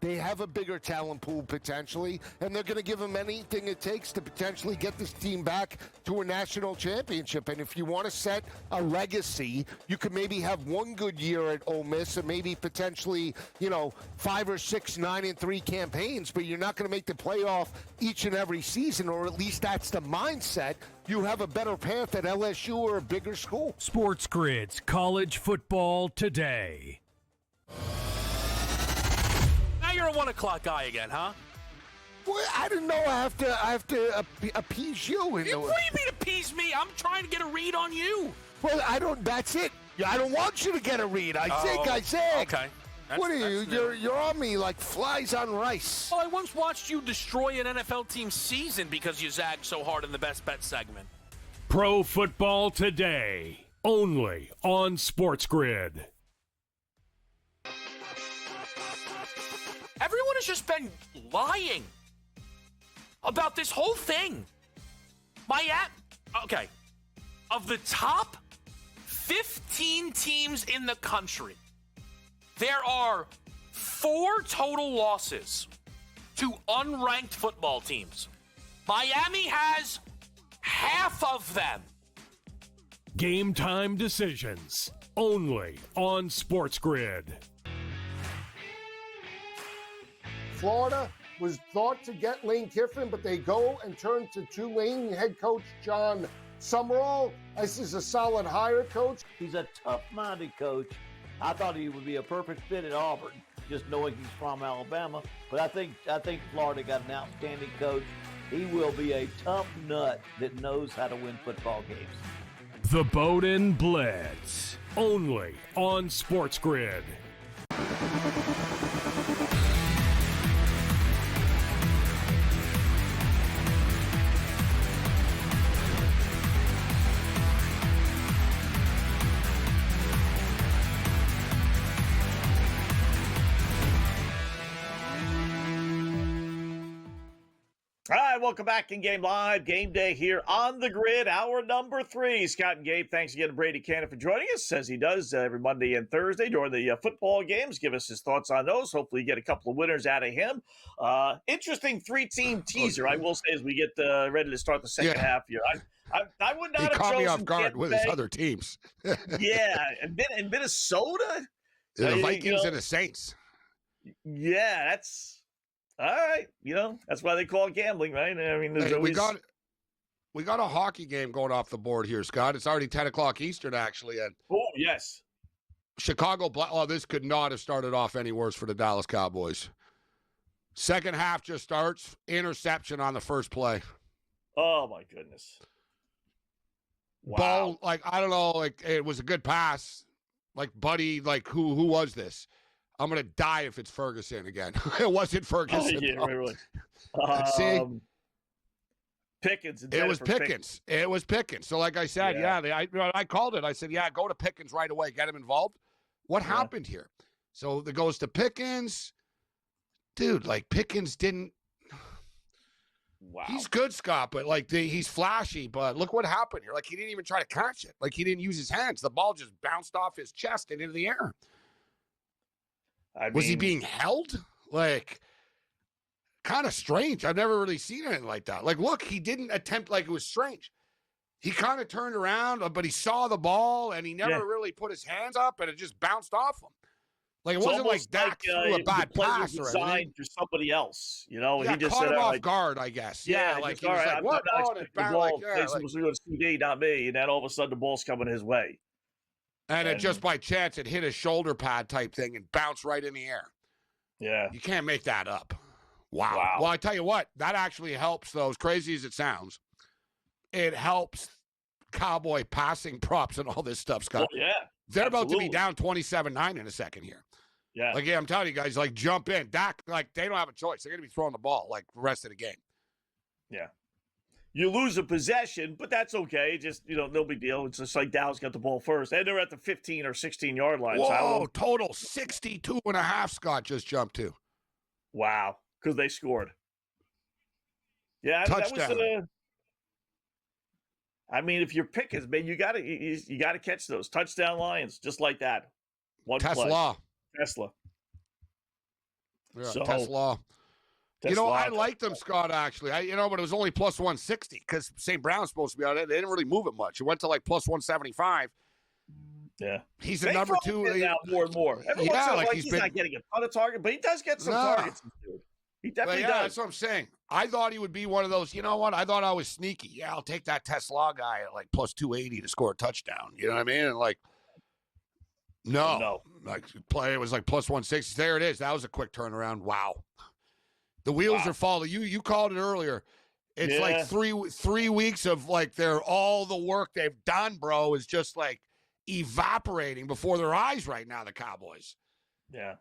They have a bigger talent pool potentially, and they're going to give them anything it takes to potentially get this team back to a national championship. And if you want to set a legacy, you could maybe have one good year at Ole Miss and maybe potentially, 5 or 6 9-3 campaigns, but you're not going to make the playoff each and every season, or at least that's the mindset. You have a better path at LSU or a bigger school. SportsGrid's College Football Today. Now you're a 1 o'clock guy again, huh? Well, I didn't know I have to appease you. What do you mean appease me? I'm trying to get a read on you. Well, that's it. I don't want you to get a read. I zig. Okay. What are you? You're on me like flies on rice. Well, I once watched you destroy an NFL team's season because you zagged so hard in the Best Bet segment. Pro Football Today, only on SportsGrid. Everyone has just been lying about this whole thing. Okay. Of the top 15 teams in the country, there are 4 total losses to unranked football teams. Miami has half of them. Game time decisions, only on SportsGrid. Florida was thought to get Lane Kiffin, but they go and turn to Tulane head coach John Summerall. This is a solid hire, coach. He's a tough-minded coach. I thought he would be a perfect fit at Auburn, just knowing he's from Alabama. But I think Florida got an outstanding coach. He will be a tough nut that knows how to win football games. The Bowdoin Blitz, only on SportsGrid. All right, welcome back in Game Live. Game Day here on the grid. Hour number 3. Scott and Gabe, thanks again to Brady Cannon for joining us, as he does every Monday and Thursday during the football games. Give us his thoughts on those. Hopefully you get a couple of winners out of him. Interesting 3-team teaser, I will say, as we get ready to start the second half here. I would not have chosen. He caught me off guard with his other teams. Yeah, and Minnesota? The Vikings and the Saints. Yeah, that's... All right, that's why they call it gambling, right? I mean, there's always... we got a hockey game going off the board here, Scott. It's already 10 o'clock Eastern, actually. And yes. Chicago, this could not have started off any worse for the Dallas Cowboys. Second half just starts, interception on the first play. Oh, my goodness. Wow. Ball, I don't know, it was a good pass. Buddy, who was this? I'm going to die if it's Ferguson again. It wasn't Ferguson. Oh, yeah, really. See? Pickens. It was Pickens. It was Pickens. So like I said, I called it. I said, go to Pickens right away. Get him involved. What happened here? So it goes to Pickens. Dude, Pickens didn't. Wow. He's good, Scott, but he's flashy. But look what happened here. He didn't even try to catch it. He didn't use his hands. The ball just bounced off his chest and into the air. Was he being held? Kind of strange. I've never really seen anything like that. Look, he didn't attempt, it was strange. He kind of turned around, but he saw the ball, and he never really put his hands up, and it just bounced off him. It wasn't like Dak threw a bad pass or anything. For somebody else, he just caught said, him off guard, I guess. He was I'm what? not expecting the ball. Was going to CD, not me, and then all of a sudden the ball's coming his way. And it just by chance, it hit a shoulder pad type thing and bounced right in the air. Yeah. You can't make that up. Wow. Well, I tell you what, that actually helps, though, as crazy as it sounds. It helps Cowboy passing props and all this stuff, Scott. Oh, yeah. They're about to be down 27-9 in a second here. Yeah. I'm telling you guys, jump in. Dak, they don't have a choice. They're going to be throwing the ball, the rest of the game. Yeah. You lose a possession, but that's okay. Just, no big deal. It's just Dallas got the ball first. And they're at the 15 or 16-yard line. Whoa, total 62.5 Scott just jumped to. Wow, because they scored. Yeah, touchdown. That was if you're Pickens, man, you gotta catch those touchdown Lions just like that. One Tesla. Play. Tesla. Yeah, So Tesla. I liked them, Scott, actually. But it was only plus 160 because St. Brown's supposed to be on it. They didn't really move it much. It went to like plus 175. Yeah. He's They a number throw 2. him now more and more. Every once in a while, he's been, not getting a ton of targets, but he does get some targets. Dude. He definitely does. That's what I'm saying. I thought he would be one of those, you know what? I thought I was sneaky. Yeah, I'll take that Tesla guy at like plus 280 to score a touchdown. You know what I mean? And like, no. Like, it was like plus 160. There it is. That was a quick turnaround. Wow. The wheels are falling. You called it earlier. It's like 3 weeks of like all the work they've done, bro, is just like evaporating before their eyes right now, the Cowboys. Yeah.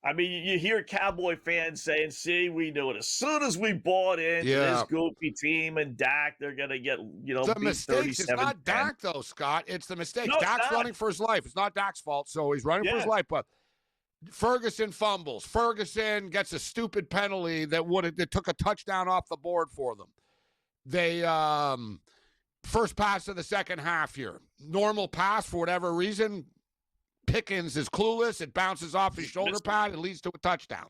I mean, you hear Cowboy fans saying, see, we knew it. As soon as we bought into this goofy team and Dak, they're going to get, the mistakes. It's not Dak, though, Scott. It's the mistakes. No, Dak's running for his life. It's not Dak's fault, so he's running for his life. But Ferguson fumbles. Ferguson gets a stupid penalty that took a touchdown off the board for them. They first pass of the second half here. Normal pass for whatever reason. Pickens is clueless. It bounces off his shoulder pad. It leads to a touchdown.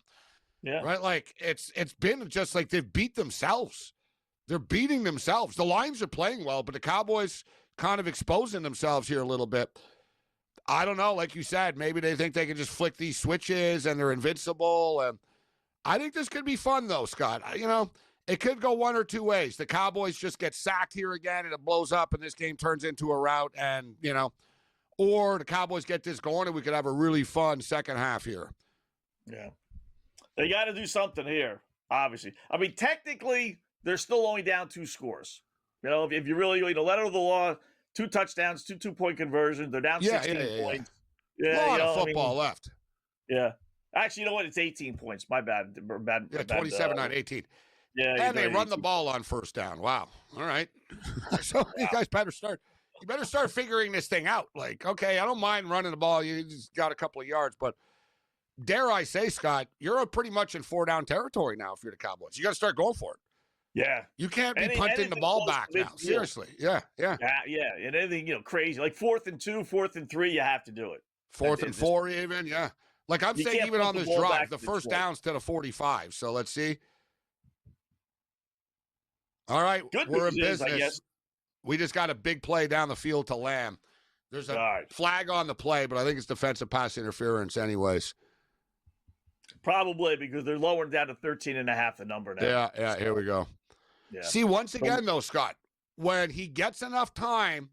Yeah. Right? Like, it's been just like they've beat themselves. They're beating themselves. The Lions are playing well, but the Cowboys kind of exposing themselves here a little bit. I don't know. Like you said, maybe they think they can just flick these switches and they're invincible. And I think this could be fun, though, Scott. It could go one or two ways. The Cowboys just get sacked here again and it blows up and this game turns into a rout and, or the Cowboys get this going and we could have a really fun second half here. Yeah. They got to do something here, obviously. I mean, technically, they're still only down 2 scores. If you really, letter of the law, 2 touchdowns, 2 2-point conversions, they're down 16 points. Yeah, a lot of football left. Yeah. Actually, you know what? It's 18 points. My bad. Yeah, 27-9, 18. Yeah. And they run the ball on first down. Wow. All right. So you guys better start. You better start figuring this thing out. Like, okay, I don't mind running the ball. You just got a couple of yards. But dare I say, Scott, you're pretty much in 4-down territory now if you're the Cowboys. You got to start going for it. Yeah. You can't be punting the ball back now. Seriously. Yeah. Yeah. And anything, crazy. Like 4th and 2, 4th and 3, you have to do it. 4th and 4 even, yeah. Like I'm saying even on this drive, the first down's to the 45. So let's see. All right, we're in business. I guess. We just got a big play down the field to Lamb. There's a flag on the play, but I think it's defensive pass interference anyways. Probably because they're lowering down to 13.5 the number now. Yeah, here we go. Yeah. See, once again, though, Scott, when he gets enough time,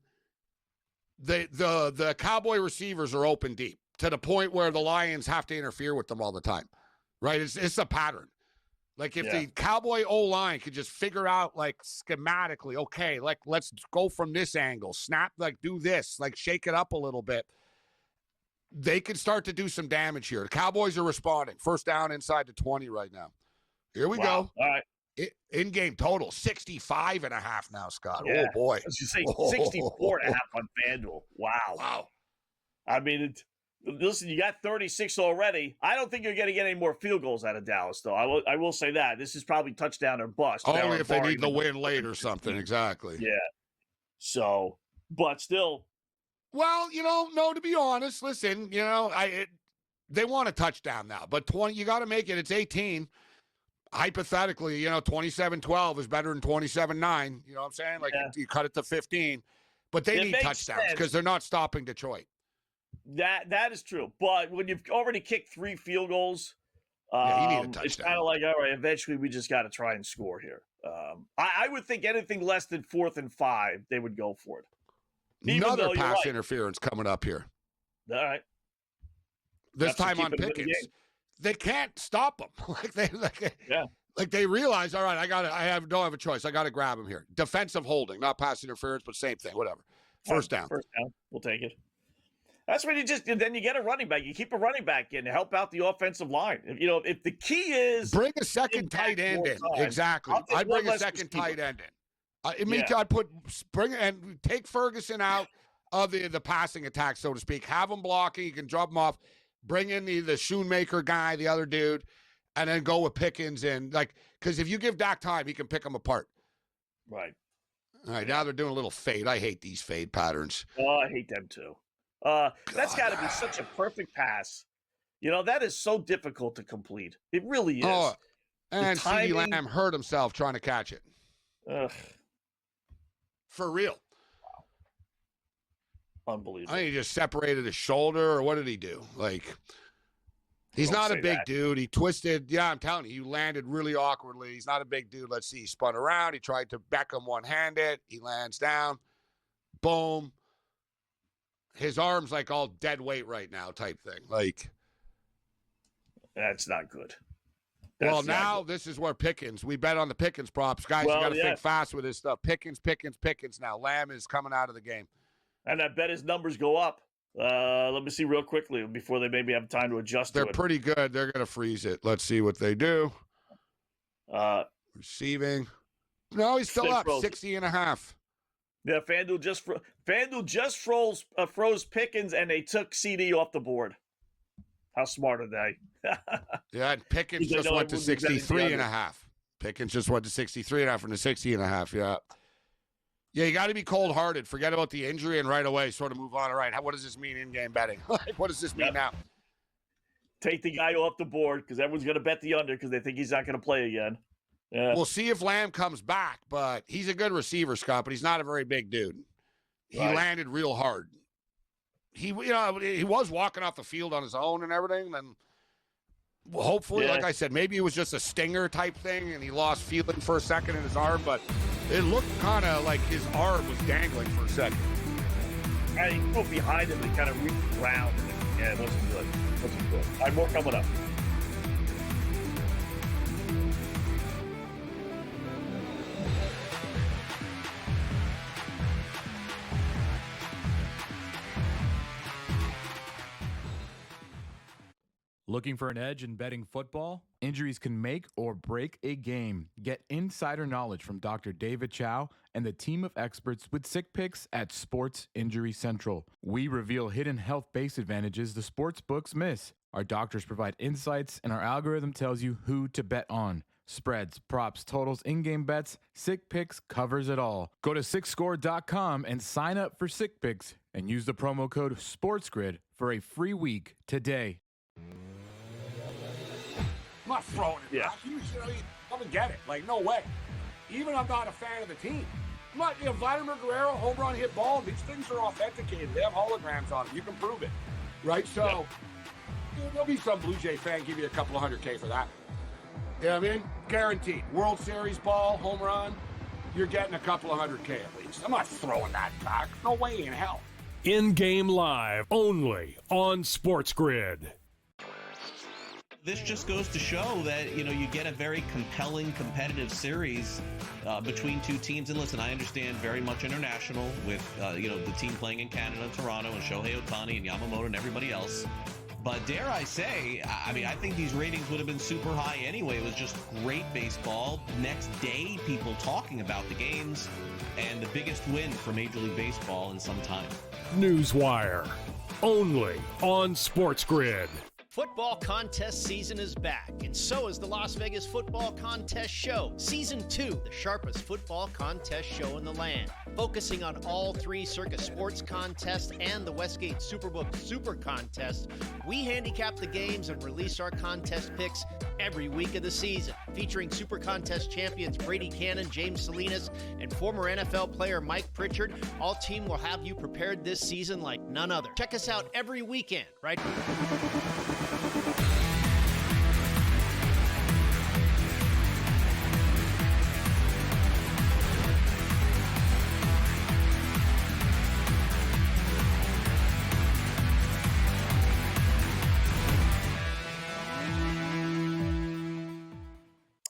the Cowboy receivers are open deep to the point where the Lions have to interfere with them all the time, right? It's a pattern. Like if the Cowboy O-line could just figure out like schematically, okay, like let's go from this angle, snap, like do this, like shake it up a little bit. They could start to do some damage here. The Cowboys are responding. First down inside the 20 right now. Here we go. All right. In-game total, 65.5 now, Scott. Yeah. Oh, boy. I was going to say 64.5 on FanDuel. Wow. I mean, listen, you got 36 already. I don't think you're going to get any more field goals out of Dallas, though. I will say that. This is probably touchdown or bust. Only if they need the win late or something. Exactly. Yeah. So, but still. Well, no, to be honest, listen, they want a touchdown now. But 20, you got to make it. It's 18. Hypothetically, 27-12 is better than 27-9. You know what I'm saying? Like, you cut it to 15. But they need touchdowns because they're not stopping Detroit. That is true. But when you've already kicked 3 field goals, you need a touchdown. It's kind of like, all right, eventually we just got to try and score here. I would think anything less than 4th and 5, they would go for it. Another pass interference coming up here. All right. This time on Pickens. They can't stop them. Like they realize, all right, don't have a choice. I got to grab him here. Defensive holding, not pass interference, but same thing, whatever. First down. We'll take it. That's when then you get a running back. You keep a running back in to help out the offensive line. If the key is bring a second tight end in. Exactly. I'd bring a second tight end in. I'd bring and take Ferguson out of the passing attack, so to speak. Have him blocking. You can drop him off. Bring in the Shoemaker guy, the other dude, and then go with Pickens because if you give Dak time, he can pick them apart. Right. All right. Now they're doing a little fade. I hate these fade patterns. Oh, I hate them too. That's got to be such a perfect pass. That is so difficult to complete. It really is. Oh, and CeeDee timing- Lamb hurt himself trying to catch it. Ugh, For real. unbelievable. I think he just separated his shoulder, or what did he do? Like, he's Don't not a say big that. dude. He twisted. Yeah, I'm telling you, he landed really awkwardly. He's not a big dude. Let's see. He spun around. He tried to Beckham one-handed. He lands down. Boom. His arm's like all dead weight right now type thing. Like, That's not good. well, That's not now good. this is where Pickens. We bet on the Pickens props. Guys, Well, you got to yeah. think fast with this stuff. Pickens now. Lamb is coming out of the game. And I bet his numbers go up. Let me see real quickly before they maybe have time to adjust They're to it. pretty good. They're going to freeze it. Let's see what they do. Receiving. No, he's still They up. froze it. 60.5. Yeah, FanDuel just froze Pickens, and they took CD off the board. How smart are they? Yeah, and Pickens They just know went to everyone's betting the 63.5. Pickens just went to 63.5 from the 60.5. Yeah. Yeah, you got to be cold-hearted. Forget about the injury and right away sort of move on. All right, what does this mean in-game betting? Like, what does this mean Yep. now? Take the guy off the board because everyone's going to bet the under because they think he's not going to play again. Yeah. We'll see if Lamb comes back, but he's a good receiver, Scott, but he's not a very big dude. He Right. landed real hard. He was walking off the field on his own and everything, and hopefully, Yeah. like I said, maybe it was just a stinger type thing, and he lost feeling for a second in his arm, but it looked kind of like his arm was dangling for a second. And he threw behind him and kind of reached around. Yeah, it wasn't good. All right, more coming up. Looking for an edge in betting football? Injuries can make or break a game. Get insider knowledge from Dr. David Chow and the team of experts with Sick Picks at Sports Injury Central. We reveal hidden health-based advantages the sports books miss. Our doctors provide insights, and our algorithm tells you who to bet on. Spreads, props, totals, in-game bets, Sick Picks covers it all. Go to SickScore.com and sign up for Sick Picks and use the promo code SportsGrid for a free week today. I'm not throwing it Yeah. back. You don't get it. Like, no way. Even I'm not a fan of the team. I'm not, Vladimir Guerrero, home run, hit ball, these things are authenticated. They have holograms on them. You can prove it. Right? So, there'll be some Blue Jay fan give you a couple of $100K for that. You know what I mean? Guaranteed. World Series ball, home run, you're getting a couple of $100K at least. I'm not throwing that back. No way in hell. In-game live only on SportsGrid. This just goes to show that, you get a very compelling, competitive series between two teams. And listen, I understand very much international with, the team playing in Canada, Toronto, and Shohei Ohtani and Yamamoto and everybody else. But dare I say, I think these ratings would have been super high anyway. It was just great baseball. Next day, people talking about the games, and the biggest win for Major League Baseball in some time. Newswire only on SportsGrid. Football contest season is back, and so is the Las Vegas Football Contest Show. Season 2, the sharpest football contest show in the land. Focusing on all three Circus Sports contests and the Westgate Superbook Super Contest, we handicap the games and release our contest picks every week of the season. Featuring Super Contest champions Brady Cannon, James Salinas, and former NFL player Mike Pritchard, all team will have you prepared this season like none other. Check us out every weekend, right?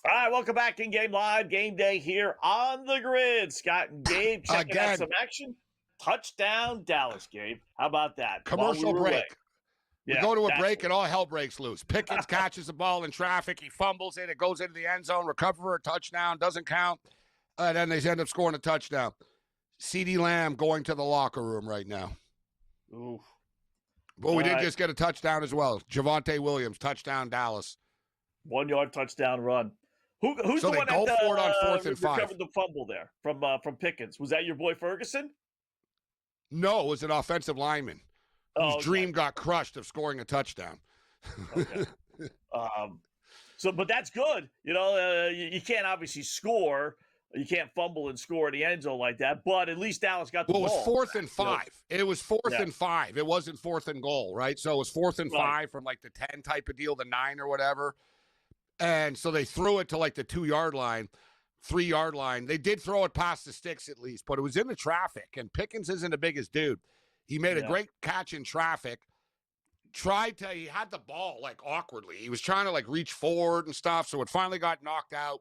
All right, welcome back in Game Live. Game Day here on the grid. Scott and Gabe checking out Again. some action. Touchdown, Dallas, Gabe. How about that? While Commercial we were break. away. We Yeah, go to a that's break and all hell breaks loose. Pickens catches the ball in traffic. He fumbles it. It goes into the end zone. Recover for a touchdown. Doesn't count. And then they end up scoring a touchdown. CeeDee Lamb going to the locker room right now. Ooh. Well, we All did right. just get a touchdown as well. Javonte Williams, touchdown Dallas. 1 yard touchdown run. Who's So the they one go that for it on 4th and 5. recovered the fumble there from Pickens? Was that your boy Ferguson? No, it was an offensive lineman whose Oh, okay. dream got crushed of scoring a touchdown. Okay. But that's good. You can't obviously score. You can't fumble and score in the end zone like that. But at least Dallas got the ball. Well, it was 4th and 5. It was 4th Yeah. and 5. It wasn't 4th and goal, right? So it was 4th and 5 from like the 10 type of deal, the 9 or whatever. And so they threw it to like the 2-yard line, 3-yard line. They did throw it past the sticks at least, but it was in the traffic. And Pickens isn't the biggest dude. He made a great catch in traffic. He had the ball like awkwardly. He was trying to like reach forward and stuff. So it finally got knocked out,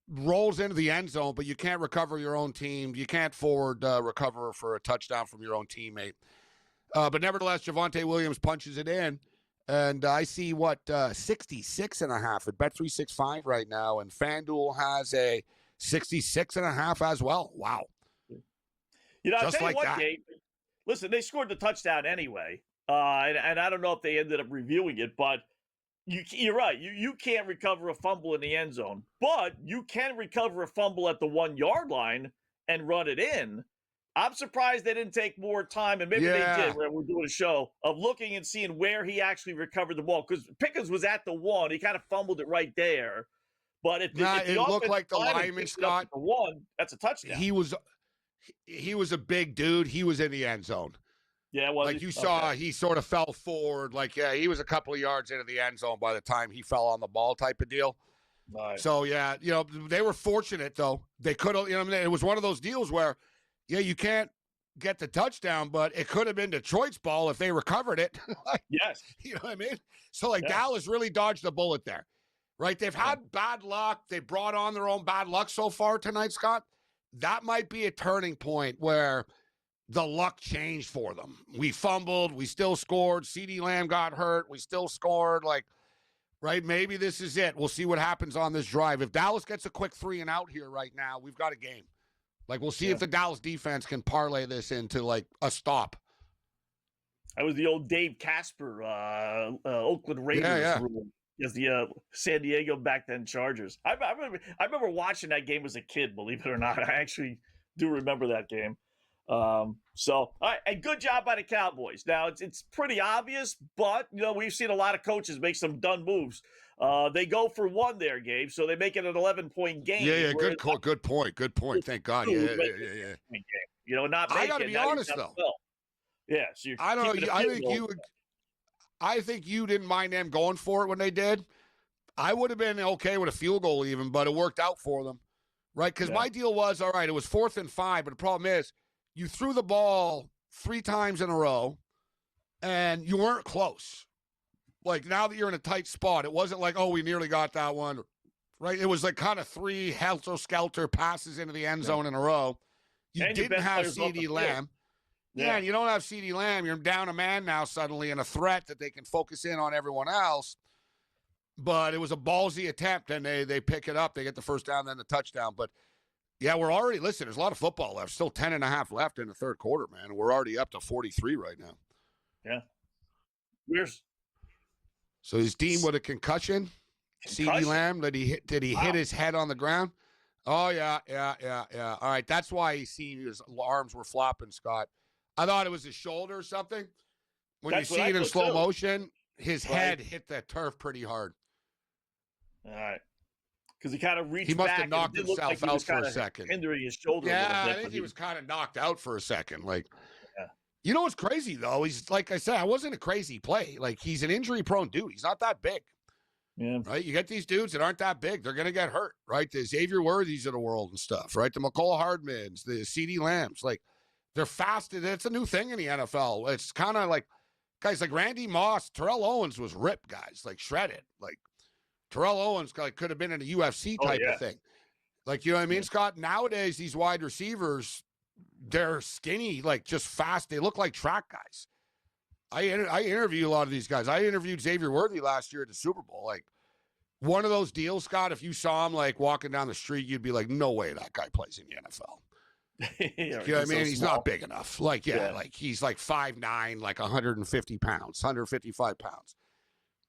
rolls into the end zone, but you can't recover your own team. You can't forward recover for a touchdown from your own teammate. But nevertheless, Javonte Williams punches it in. And I see 66.5 at Bet365 right now. And FanDuel has a 66.5 as well. Wow. I'll Just tell you like what, that. Gabe. Listen, they scored the touchdown anyway. And I don't know if they ended up reviewing it, but you're right. You can't recover a fumble in the end zone, but you can recover a fumble at the 1-yard line and run it in. I'm surprised they didn't take more time, and maybe they did when we're doing a show, of looking and seeing where he actually recovered the ball. Because Pickens was at the 1. He kind of fumbled it right there. But if it looked like the lineman, Scott, the 1, that's a touchdown. He was a big dude. He was in the end zone. Yeah, well, like you saw, he sort of fell forward. Like, he was a couple of yards into the end zone by the time he fell on the ball type of deal. Right. So, they were fortunate, though. They could have, it was one of those deals where, you can't get the touchdown, but it could have been Detroit's ball if they recovered it. Yes. You know what I mean? So, Dallas really dodged the bullet there, right? They've had bad luck. They brought on their own bad luck so far tonight, Scott. That might be a turning point where the luck changed for them. We fumbled. We still scored. CeeDee Lamb got hurt. We still scored. Right? Maybe this is it. We'll see what happens on this drive. If Dallas gets a quick 3 and out here right now, we've got a game. We'll see if the Dallas defense can parlay this into, a stop. That was the old Dave Casper, Oakland Raiders rule. Yes, the San Diego back then Chargers. I remember watching that game as a kid, believe it or not. I actually do remember that game. All right, and good job by the Cowboys. Now it's pretty obvious, but we've seen a lot of coaches make some dumb moves. They go for 1 there, Gabe, so they make it an 11-point game. Yeah, good point. Thank God. Yeah. Not I got to be honest though. Yeah, so I don't know. I think you didn't mind them going for it when they did. I would have been okay with a field goal even, but it worked out for them, right? Because my deal was, all right, it was 4th and 5, but the problem is, you threw the ball 3 times in a row, and you weren't close. Now that you're in a tight spot, it wasn't like, we nearly got that one, right? It was kind of 3 helter-skelter passes into the end zone in a row. You didn't have CeeDee Lamb. Yeah, and you don't have CeeDee Lamb. You're down a man now suddenly and a threat that they can focus in on everyone else. But it was a ballsy attempt, and they pick it up. They get the first down, then the touchdown. But we're already, there's a lot of football left. Still 10.5 left in the third quarter, man. We're already up to 43 right now. Yeah. So his team with a concussion? CeeDee Lamb, did he hit his head on the ground? Oh, yeah. All right, that's why his arms were flopping, Scott. I thought it was his shoulder or something. When you see it in slow motion, his head hit the turf pretty hard. All right. Because he kind of reached back. He must have knocked himself out for a second. Hindering his shoulder a little bit. I think he was kind of knocked out for a second. You know what's crazy, though? He's, like I said, it wasn't a crazy play. He's an injury-prone dude. He's not that big. Yeah. Right? You get these dudes that aren't that big. They're going to get hurt, right? The Xavier Worthies of the world and stuff, right? The McCall Hardmans, the CeeDee Lambs. They're fast. It's a new thing in the NFL. It's kind of guys like Randy Moss, Terrell Owens was ripped, guys, shredded. Terrell Owens could have been in a UFC type of thing. You know what I mean, Scott? Nowadays, these wide receivers, they're skinny, just fast. They look like track guys. I interview a lot of these guys. I interviewed Xavier Worthy last year at the Super Bowl. One of those deals, Scott, if you saw him walking down the street, you'd be like, no way that guy plays in the NFL. You know what I mean? He's not big enough. He's 5'9", 150 pounds, 155 pounds.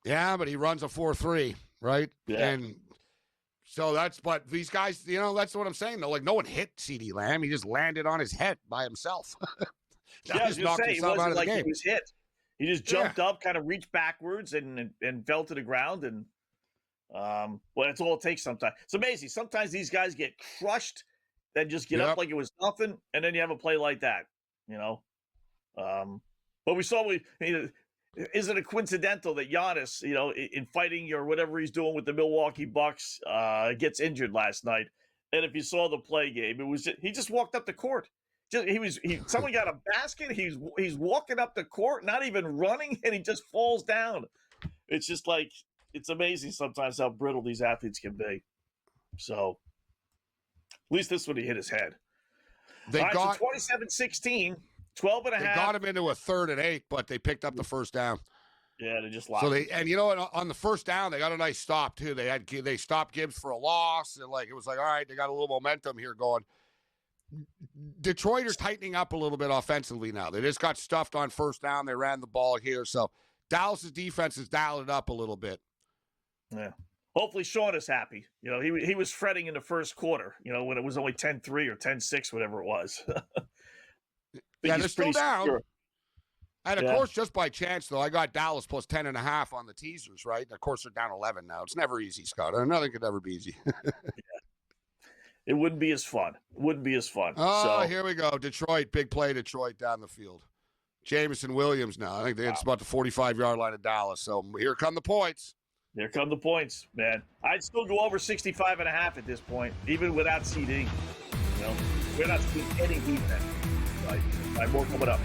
Yeah, but he runs a 4.3, right? Yeah. And so but these guys, that's what I'm saying, though. No one hit CeeDee Lamb. He just landed on his head by himself. He was hit. He just jumped up, kind of reached backwards, and fell to the ground. And well, it's all it takes sometimes. It's amazing. Sometimes these guys get crushed, then just get up like it was nothing, and then you have a play like that. But we saw isn't it coincidental that Giannis, in fighting or whatever he's doing with the Milwaukee Bucks, gets injured last night? And if you saw the play game, he just walked up the court. Someone got a basket. He's walking up the court, not even running, and he just falls down. It's just like, it's amazing sometimes how brittle these athletes can be. So at least this one, he hit his head. They got 27-16, 12 and a half. They got him into a 3rd and 8, but they picked up the first down. Yeah, they just lost. So on the first down, they got a nice stop too. They stopped Gibbs for a loss, and it was like, all right, they got a little momentum here going. Detroit are tightening up a little bit offensively now. They just got stuffed on first down. They ran the ball here, so Dallas's defense has dialed it up a little bit. Yeah. Hopefully Sean is happy. He was fretting in the first quarter, when it was only 10-3 or 10-6, whatever it was. Yeah, they're still down. Secure. And, of course, just by chance, though, I got Dallas plus 10.5 on the teasers, right? And, of course, they're down 11 now. It's never easy, Scott. Nothing could ever be easy. It wouldn't be as fun. Oh, here we go. Detroit, big play, Detroit down the field. Jamison Williams now. I think it's about the 45-yard line of Dallas. So here come the points. Here come the points, man. I'd still go over 65.5 at this point, even without CD. We're not seeing any defense. Right, more coming up.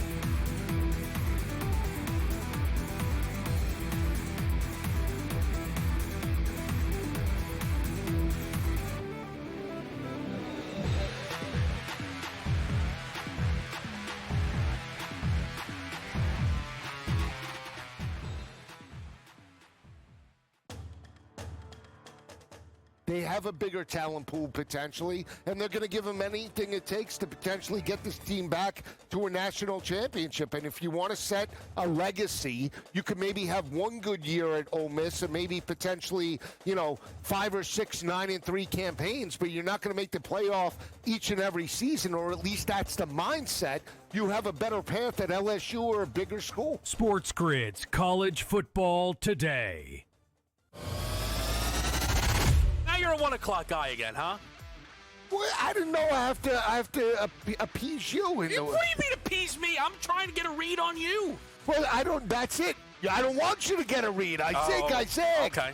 They have a bigger talent pool potentially, and they're going to give them anything it takes to potentially get this team back to a national championship. And if you want to set a legacy, you could maybe have one good year at Ole Miss and maybe potentially, 5 or 6 9-3 campaigns, but you're not going to make the playoff each and every season, or at least that's the mindset. You have a better path at LSU or a bigger school. SportsGrid's College Football Today. Now you're a 1 o'clock guy again, huh? Well, I didn't know I have to appease you. What do you mean appease me? I'm trying to get a read on you. Well, that's it. I don't want you to get a read. I said. Okay.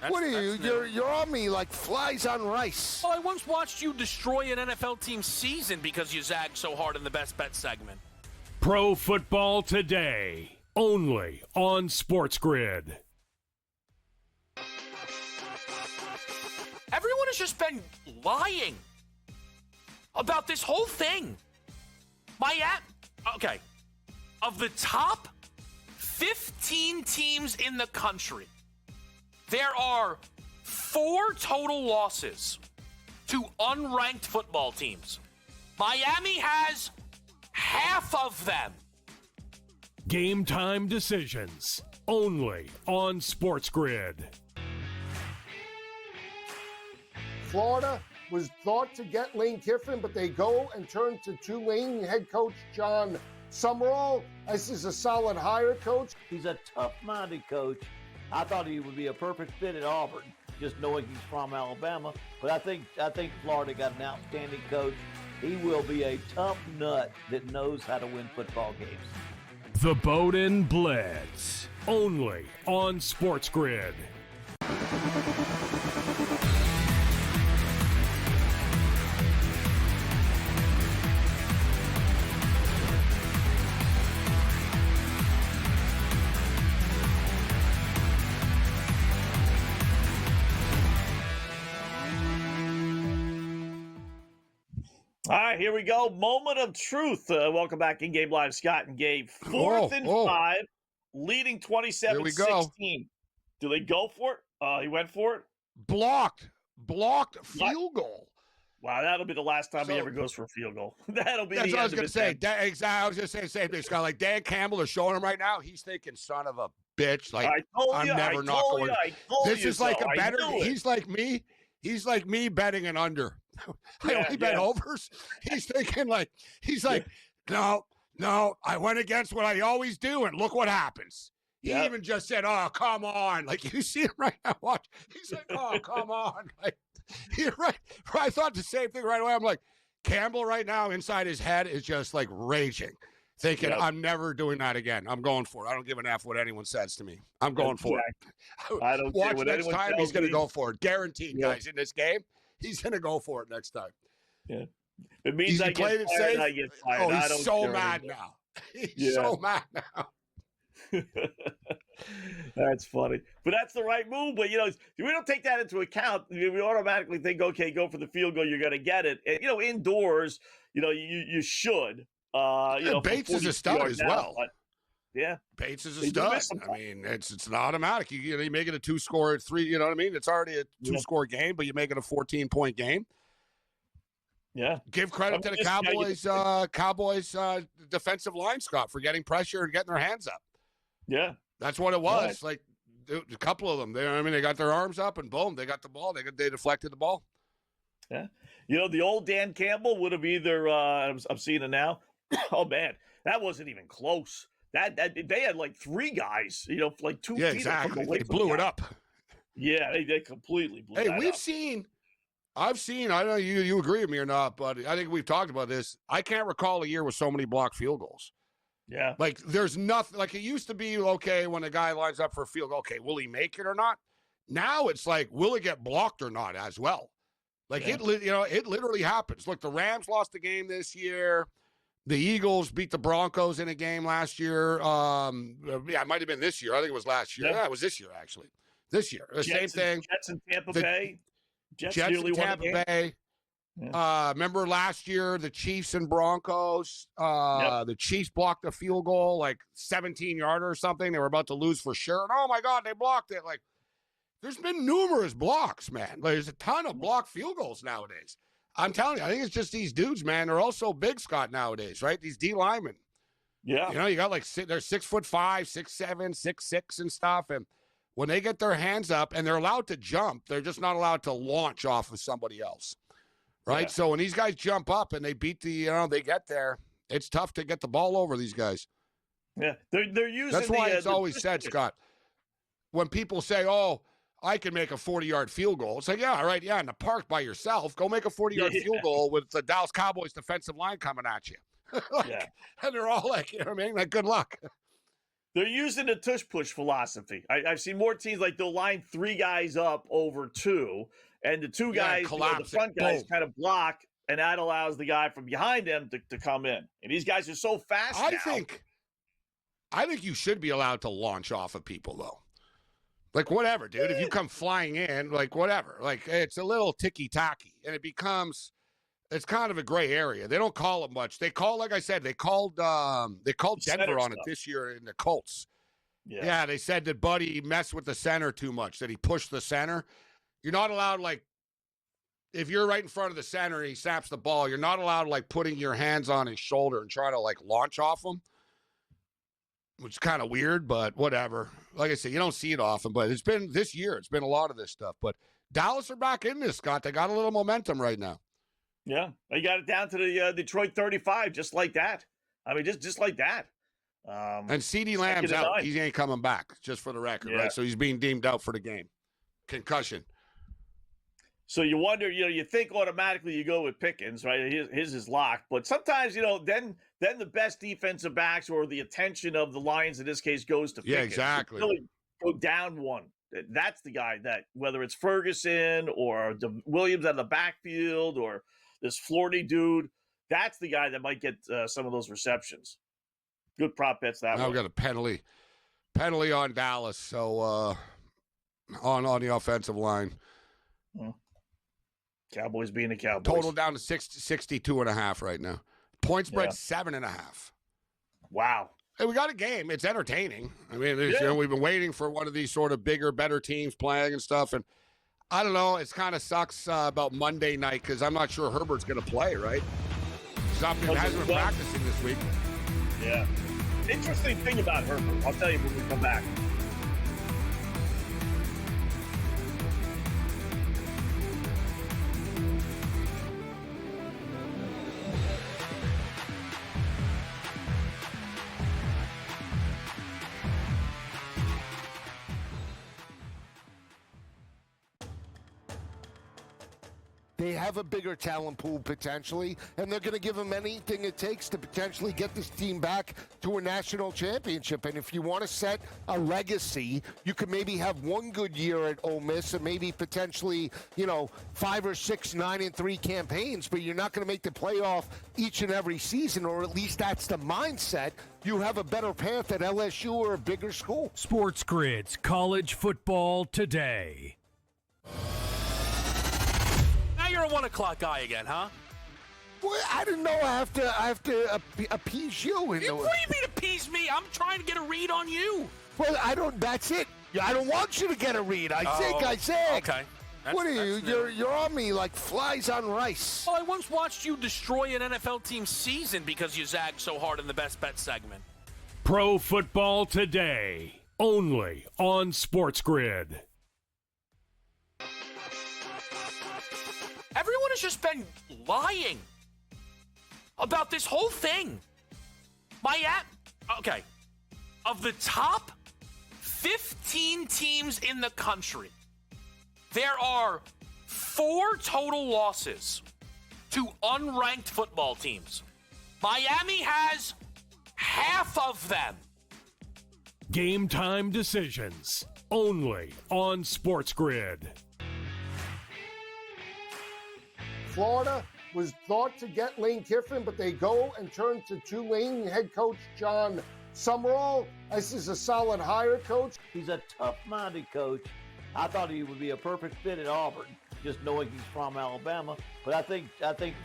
What are you? You're on me like flies on rice. Well, I once watched you destroy an NFL team's season because you zagged so hard in the Best Bet segment. Pro Football Today, only on SportsGrid. Everyone has just been lying about this whole thing. Okay. Of the top 15 teams in the country, there are 4 total losses to unranked football teams. Miami has half of them. Game time decisions, only on SportsGrid. Florida was thought to get Lane Kiffin, but they go and turn to Tulane head coach John Summerall. This is a solid hire, coach. He's a tough-minded coach. I thought he would be a perfect fit at Auburn, just knowing he's from Alabama. But I think Florida got an outstanding coach. He will be a tough nut that knows how to win football games. The Bowden Blitz, only on SportsGrid. All right, here we go. Moment of truth. Welcome back in Game Live, Scott and Gabe. 4th and 5, leading 27-16. Do they go for it? He went for it. Blocked field goal. Wow, that'll be the last time he ever goes for a field goal. That'll be that's the what I end was going to say. I was just saying the same thing, Scott. Like Dan Campbell is showing him right now. He's thinking, son of a bitch. Like, I'm never not going. This is like a better. He's like me. He's like me betting an under. I only bet overs. He's thinking like, no, No, I went against what I always do, and look what happens. He even just said, "Oh, come on!" Like you see him right now. Watch. He's like, "Oh, come on!" Like you're right. I thought the same thing right away. I'm like, Campbell right now inside his head is just like raging, thinking, "I'm never doing that again. I'm going for it. I don't give an F what anyone says to me. I'm going for it." I don't Watch care what next anyone time. tells He's going to me. go for it. Guaranteed, guys. In this game, he's going to go for it next time. Yeah. It means He I played get it fired, safe. I get fired. Oh, I he's don't so care mad anymore. now. He's so mad now. That's funny. But that's the right move. But, we don't take that into account. We automatically think, okay, go for the field goal. You're going to get it. And, indoors, you should. Bates is a stud as well. Yeah. Bates is a stud. I mean, it's an automatic. You make it a 2-score, 3, you know what I mean? It's already a 2-score game, but you make it a 14-point game. Yeah. Give credit to the Cowboys defensive line, Scott, for getting pressure and getting their hands up. Yeah. That's what it was. Right. Like a couple of them. They got their arms up and boom, they got the ball. They deflected the ball. Yeah. The old Dan Campbell would have either I'm seeing it now. Oh man, that wasn't even close. That they had like 3 guys, like 2 feet. Yeah, exactly. They blew it up. Yeah, they completely blew it up. Hey, I've seen, I don't know you agree with me or not, but I think we've talked about this. I can't recall a year with so many blocked field goals. Yeah. Like there's nothing, like it used to be, okay, when a guy lines up for a field goal, okay, will he make it or not? Now it's like, will it get blocked or not as well? Like it literally happens. Look, the Rams lost the game this year. The Eagles beat the Broncos in a game last year. It might have been this year. I think it was last year. Yeah, it was this year, actually. This year. The same thing. Jets in Tampa Bay. Jets in Tampa Bay. Yeah. Remember last year, the Chiefs and Broncos? The Chiefs blocked a field goal, like 17-yarder or something. They were about to lose for sure. And, oh, my God, they blocked it. Like, there's been numerous blocks, man. Like, there's a ton of blocked field goals nowadays. I'm telling you, I think it's just these dudes, man. They're all so big, Scott, nowadays, right? These D linemen. Yeah. You got they're 6'5", 6'7", 6'6", and stuff. And when they get their hands up and they're allowed to jump, they're just not allowed to launch off of somebody else. Right? Yeah. So when these guys jump up and they beat they get there, it's tough to get the ball over these guys. Yeah. They're using That's why it's always said, Scott, when people say, oh, I can make a 40-yard field goal. It's like, yeah, all right, yeah, in the park by yourself. Go make a 40-yard field goal with the Dallas Cowboys defensive line coming at you. And they're all like, you know what I mean? Like, good luck. They're using the tush-push philosophy. I've seen more teams like they'll line 3 guys up over 2, and the 2 guys, the front guys kind of block, and that allows the guy from behind them to come in. And these guys are so fast now. I think you should be allowed to launch off of people, though. Like, whatever, dude. If you come flying in, like, whatever. Like, it's a little ticky-tacky, and it's kind of a gray area. They don't call it much. They call, like I said, they called Denver on it this year in the Colts. Yeah, they said that Buddy messed with the center too much, that he pushed the center. You're not allowed, like, if you're right in front of the center and he snaps the ball, you're not allowed, like, putting your hands on his shoulder and trying to, like, launch off him. Which is kind of weird, but whatever. Like I said, you don't see it often, but it's been this year. It's been a lot of this stuff. But Dallas are back in this, Scott. They got a little momentum right now. Yeah, they got it down to the Detroit 35, just like that. I mean, just like that. And CeeDee Lamb's out. He ain't coming back, just for the record, right? So he's being deemed out for the game. Concussion. So you wonder, you think automatically you go with Pickens, right? His is locked. But sometimes, then the best defensive backs or the attention of the Lions in this case goes to Pickens. Yeah, exactly. Really go down one. That's the guy that, whether it's Ferguson or Williams out of the backfield or this Florida dude, that's the guy that might get some of those receptions. Good prop bets that way. Now we got a penalty on Dallas, so on the offensive line. Cowboys being the Cowboys. Total down to 62.5 right now. Point spread 7.5. Wow. Hey, we got a game. It's entertaining. I mean, we've been waiting for one of these sort of bigger, better teams playing and stuff. And I don't know. It kind of sucks about Monday night because I'm not sure Herbert's going to play, right? He hasn't been practicing this week. Yeah. Interesting thing about Herbert. I'll tell you when we come back. They have a bigger talent pool potentially, and they're going to give them anything it takes to potentially get this team back to a national championship. And if you want to set a legacy, you could maybe have one good year at Ole Miss and maybe potentially, 5 or 6 9-3 campaigns, but you're not going to make the playoff each and every season, or at least that's the mindset. You have a better path at LSU or a bigger school. SportsGrid's College Football Today. Now you're a 1 o'clock guy again, huh? Well, I didn't know I have to appease you. What do you mean appease me? I'm trying to get a read on you. Well, that's it. I don't want you to get a read. I think. Okay. What are you? You're on me like flies on rice. Well, I once watched you destroy an NFL team's season because you zagged so hard in the Best Bet segment. Pro Football Today, only on SportsGrid. Everyone has just been lying about this whole thing. Okay. Of the top 15 teams in the country, there are 4 total losses to unranked football teams. Miami has half of them. Game time decisions, only on SportsGrid. Florida was thought to get Lane Kiffin, but they go and turn to Tulane head coach John Summerall. This is a solid hire, coach. He's a tough-minded coach. I thought he would be a perfect fit at Auburn, just knowing he's from Alabama. But I think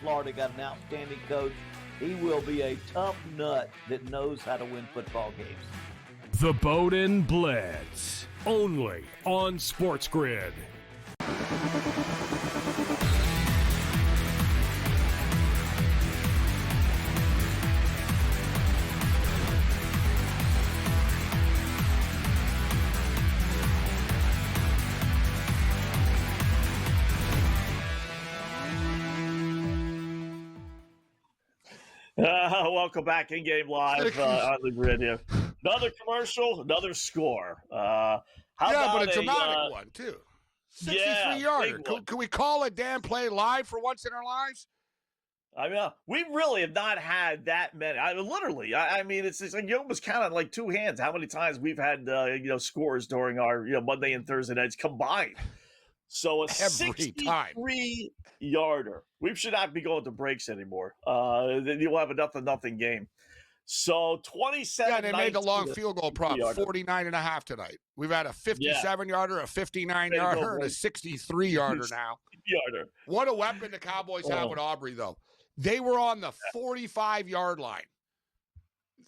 Florida got an outstanding coach. He will be a tough nut that knows how to win football games. The Bowden Blitz, only on SportsGrid. Welcome back in game live on the grid here. Another commercial, another score. How about but a dramatic one too. 63-yarder. Can we call a damn play live for once in our lives? I mean, we really have not had that many. I mean, it's like you almost count on like 2 hands how many times we've had scores during our Monday and Thursday nights combined. So a 63-yarder. We should not be going to breaks anymore. Then you'll have a 0-0 game. So 27. Yeah, they made the long field goal prop 49.5 tonight. We've had a 57-yarder, a 59-yarder, and a 63-yarder now. What a weapon the Cowboys have with Aubrey, though. They were on the 45-yard line.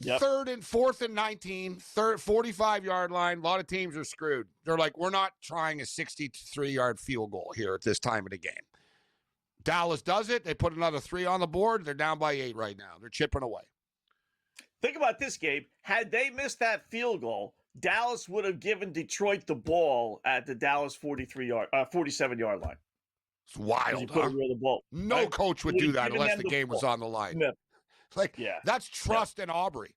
Yep. 4th and 19, 45-yard line. A lot of teams are screwed. They're like, we're not trying a 63-yard field goal here at this time of the game. Dallas does it. They put another 3 on the board. They're down by 8 right now. They're chipping away. Think about this, Gabe. Had they missed that field goal, Dallas would have given Detroit the ball at the Dallas 47-yard line. It's wild, huh? The ball, no right? coach would do that unless the game was on the line. Yeah. That's trust in Aubrey.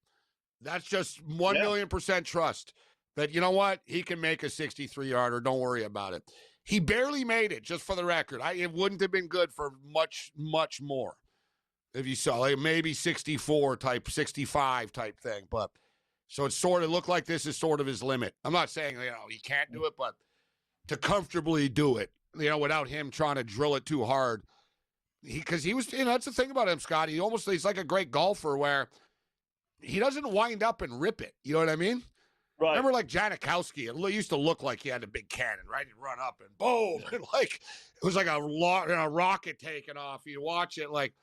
That's just 1 million% trust that, you know what? He can make a 63-yarder. Don't worry about it. He barely made it, just for the record. It wouldn't have been good for much, much more. If you saw, like maybe 64 type, 65 type thing. But so it sort of looked like this is sort of his limit. I'm not saying, he can't do it, but to comfortably do it, without him trying to drill it too hard. Because he was, that's the thing about him, Scott. He's like a great golfer where he doesn't wind up and rip it. You know what I mean? Right. Remember like Janikowski? It used to look like he had a big cannon, right? He'd run up and boom. And like, it was like a rocket taking off. You watch it like,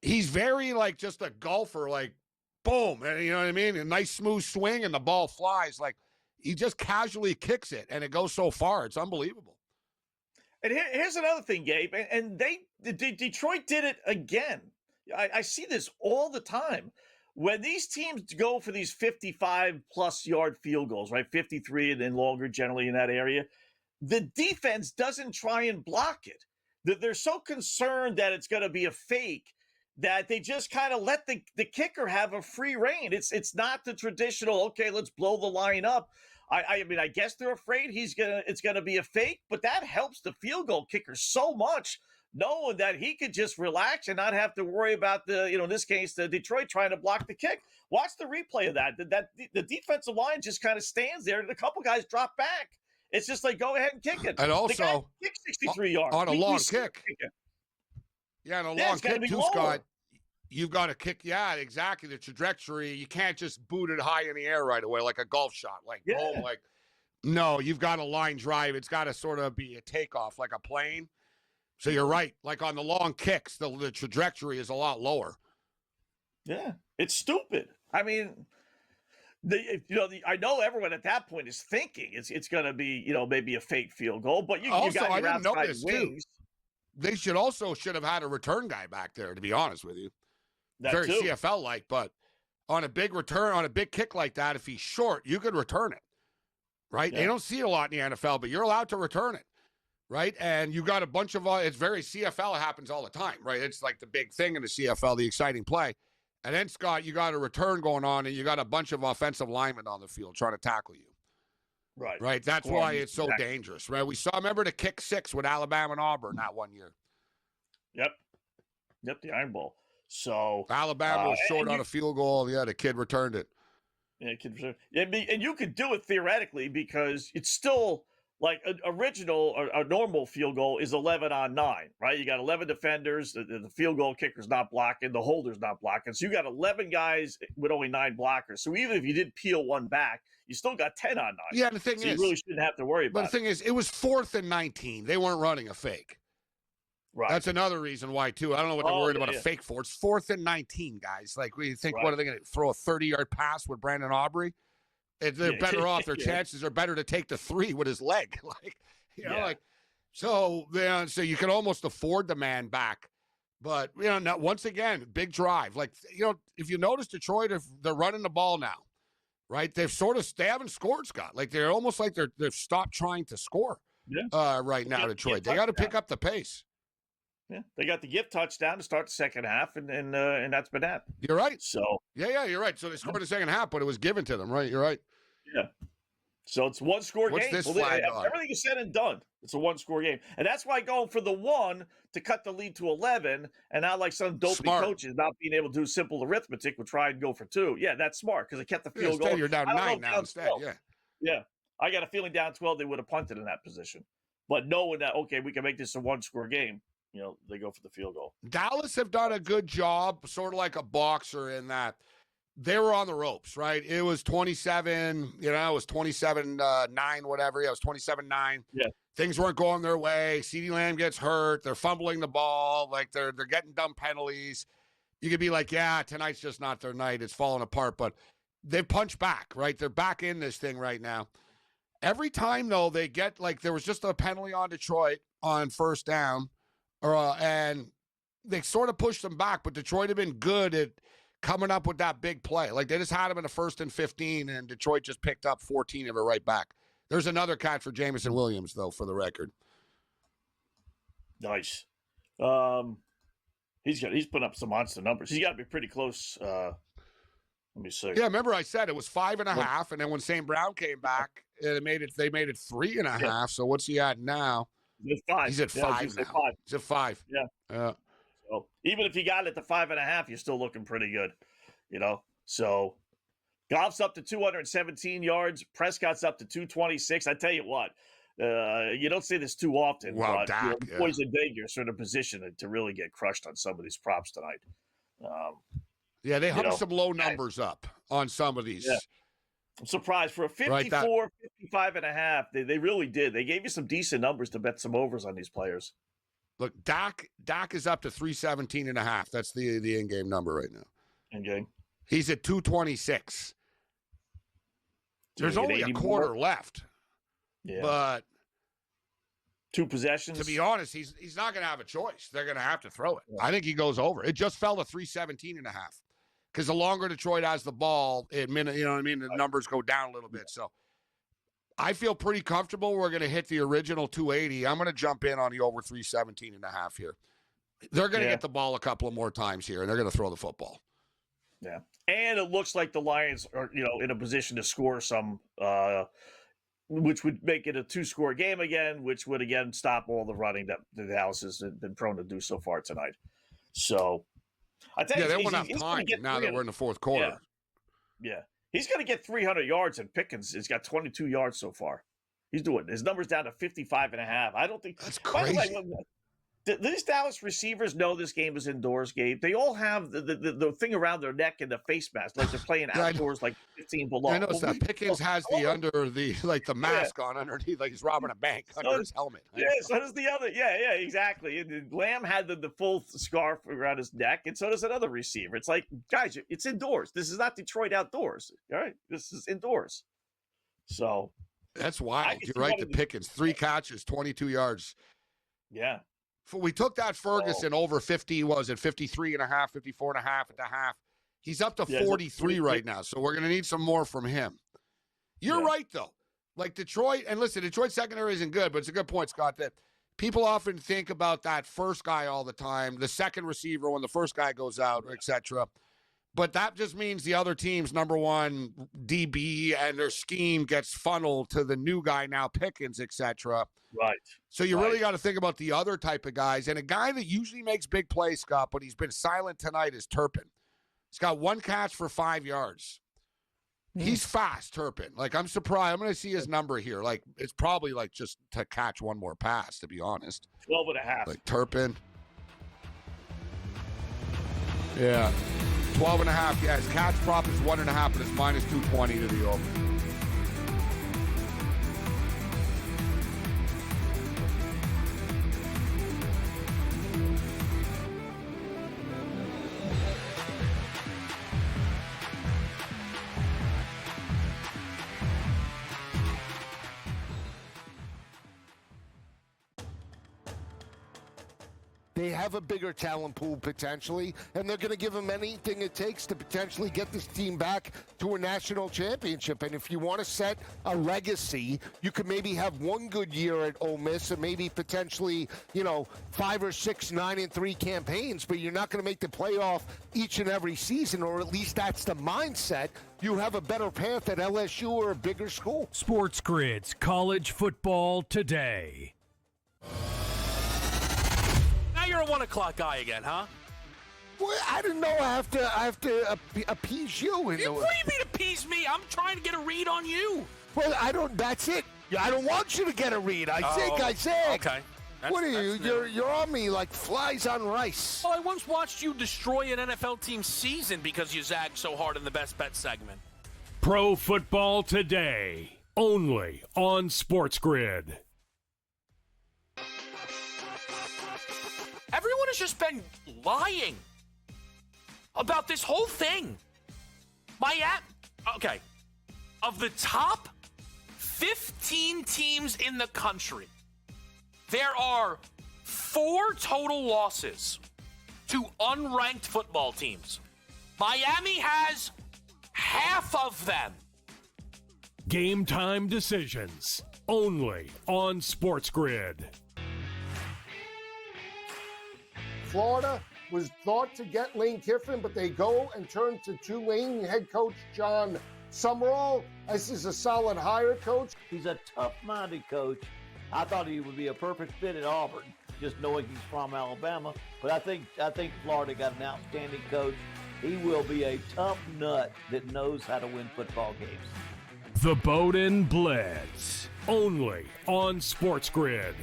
he's very like just a golfer, like boom. And you know what I mean? A nice smooth swing and the ball flies. Like he just casually kicks it and it goes so far. It's unbelievable. And here's another thing, Gabe, and Detroit did it again. I see this all the time. When these teams go for these 55-plus yard field goals, right, 53 and then longer generally in that area, the defense doesn't try and block it. They're so concerned that it's going to be a fake that they just kind of let the kicker have a free rein. It's not the traditional, okay, let's blow the line up. I mean, I guess they're afraid it's gonna be a fake, but that helps the field goal kicker so much knowing that he could just relax and not have to worry about in this case, the Detroit trying to block the kick. Watch the replay of that. The defensive line just kind of stands there, and a couple guys drop back. It's just like, go ahead and kick it. And also, kick 63 yards on a long kick. Yeah, on a long kick too, Scott. You've got to kick. Yeah, exactly. The trajectory. You can't just boot it high in the air right away like a golf shot. Boom, no, you've got a line drive. It's got to sort of be a takeoff like a plane. So you're right. Like on the long kicks, the trajectory is a lot lower. Yeah, it's stupid. I mean, I know everyone at that point is thinking it's going to be, maybe a fake field goal, but you got your outside wings. They should have had a return guy back there, to be honest with you. Very too. CFL-like, but on a big return, on a big kick like that, if he's short, you could return it, right? Yeah. They don't see it a lot in the NFL, but you're allowed to return it, right? And you got a bunch of it's very CFL. It happens all the time, right? It's like the big thing in the CFL, the exciting play. And then, Scott, you got a return going on, and you got a bunch of offensive linemen on the field trying to tackle you. Right. Right. That's why it's so dangerous, right? Remember the kick six with Alabama and Auburn that one year. Yep, the Iron Bowl. So Alabama was short on a field goal. Yeah, the kid returned it. Yeah, and you could do it theoretically because it's still like a normal field goal is 11 on 9, right? You got 11 defenders. The field goal kicker's not blocking. The holder's not blocking. So you got 11 guys with only 9 blockers. So even if you did peel one back, you still got 10 on 9. Yeah, the thing is, you really shouldn't have to worry about it. But the thing is, it was 4th and 19. They weren't running a fake. Right. That's another reason why, too. I don't know what they're worried about a fake for. It's 4th and 19, guys. Like, we think, what are they going to throw a 30-yard pass with Brandon Aubrey? They're better off. Their chances are better to take the 3 with his leg. So you can almost afford the man back. But, once again, big drive. If you notice Detroit, if they're running the ball now, right? They haven't scored, Scott. Like, they're almost like they've stopped trying to score right now, Detroit. They got to pick up the pace. Yeah, they got the gift touchdown to start the second half, and that's been that. You're right. So you're right. So they scored the second half, but it was given to them, right? You're right. Yeah. So it's one score game. What's this flag on? Everything is said and done. It's a one score game, and that's why going for the 1 to cut the lead to 11, and not like some dopey coaches not being able to do simple arithmetic would try and go for 2. Yeah, that's smart because it kept the field goal. You're down 9 now instead. Yeah. I got a feeling down 12 they would have punted in that position, but knowing that we can make this a one score game. They go for the field goal. Dallas have done a good job, sort of like a boxer in that they were on the ropes, right? It was 27, it was 27-9, whatever. Yeah, it was 27-9. Yeah. Things weren't going their way. CeeDee Lamb gets hurt. They're fumbling the ball. Like, they're getting dumb penalties. You could be like, yeah, tonight's just not their night. It's falling apart. But they punch back, right? They're back in this thing right now. Every time, though, they get, there was just a penalty on Detroit on first down. And they sort of pushed them back, but Detroit had been good at coming up with that big play. Like, they just had him in the 1st and 15, and Detroit just picked up 14 of it right back. There's another catch for Jameson Williams, though, for the record. Nice. He's putting up some monster numbers. He's got to be pretty close. Let me see. Yeah, remember I said it was 5.5, and then when St. Brown came back, they made it 3.5. Yeah. So what's he at now? He's at 5. He's at 5 now. He's at 5. Yeah. So even if you got it to 5.5, you're still looking pretty good. So Goff's up to 217 yards. Prescott's up to 226. I tell you what, you don't see this too often. Wow, but Dak, boys in Vegas are in a position to really get crushed on some of these props tonight. They hung some low numbers up on some of these. Yeah. I'm surprised for a 54, 55.5. They really did. They gave you some decent numbers to bet some overs on these players. Look, Dak is up to 317.5. That's the in-game number right now. In-game. He's at 226. There's only a quarter left. Yeah. But 2 possessions. To be honest, he's not going to have a choice. They're going to have to throw it. Yeah. I think he goes over. It just fell to 317.5. Because the longer Detroit has the ball, the numbers go down a little bit. So I feel pretty comfortable we're going to hit the original 280. I'm going to jump in on the over 317.5 here. They're going to get the ball a couple of more times here, and they're going to throw the football. Yeah. And it looks like the Lions are, in a position to score some which would make it a 2-score game again, which would again stop all the running that the Dallas has been prone to do so far tonight. So I tell you, they won't have time now that we're in the fourth quarter. Yeah. He's going to get 300 yards, and Pickens has got 22 yards so far. He's doing his numbers down to 55.5. I don't think that's crazy. By the way, these Dallas receivers know this game is indoors, Gabe. They all have the thing around their neck and the face mask, like they're playing outdoors, like 15 below. I noticed that Pickens has the mask on underneath, like he's robbing a bank under his helmet. Yeah, so does the other. Yeah, exactly. And Lamb had the full scarf around his neck, and so does another receiver. It's like, guys, it's indoors. This is not Detroit outdoors. All right, this is indoors. So that's wild. You're right. The Pickens, 3 catches, 22 yards. Yeah. We took that Ferguson over 50, was it 53.5, 54.5 at the half. He's up to 43 right now, so we're going to need some more from him. You're right, though. Like Detroit, and listen, Detroit secondary isn't good, but it's a good point, Scott, that people often think about that first guy all the time, the second receiver when the first guy goes out, etc. But that just means the other team's number one DB and their scheme gets funneled to the new guy now, Pickens, etc. Right. So you really got to think about the other type of guys. And a guy that usually makes big plays, Scott, but he's been silent tonight is Turpin. He's got 1 catch for 5 yards. He's fast, Turpin. Like, I'm surprised. I'm going to see his number here. Like, it's probably like just to catch one more pass, to be honest. 12.5. Like Turpin. Yeah. 12.5. Yeah, his catch prop is 1.5, but it's minus 220 to the over. They have a bigger talent pool potentially, and they're going to give them anything it takes to potentially get this team back to a national championship. And if you want to set a legacy, you could maybe have 1 good year at Ole Miss and maybe potentially, 5 or 6 9-3 campaigns, but you're not going to make the playoff each and every season, or at least that's the mindset. You have a better path at LSU or a bigger school. SportsGrid's College Football Today. You're a 1 o'clock guy again, huh? Well, I didn't know I have to appease you. What do you mean appease me? I'm trying to get a read on you. Well, that's it. I don't want you to get a read. I said. Okay. What are you? You're on me like flies on rice. Well, I once watched you destroy an NFL team's season because you zagged so hard in the best bet segment. Pro Football Today, only on SportsGrid. Everyone has just been lying about this whole thing. Okay. Of the top 15 teams in the country, there are 4 total losses to unranked football teams. Miami has half of them. Game time decisions, only on SportsGrid. Florida was thought to get Lane Kiffin, but they go and turn to Tulane head coach John Summerall. This is a solid hire, coach. He's a tough-minded coach. I thought he would be a perfect fit at Auburn, just knowing he's from Alabama. But I think Florida got an outstanding coach. He will be a tough nut that knows how to win football games. The Bowden Blitz, only on SportsGrid.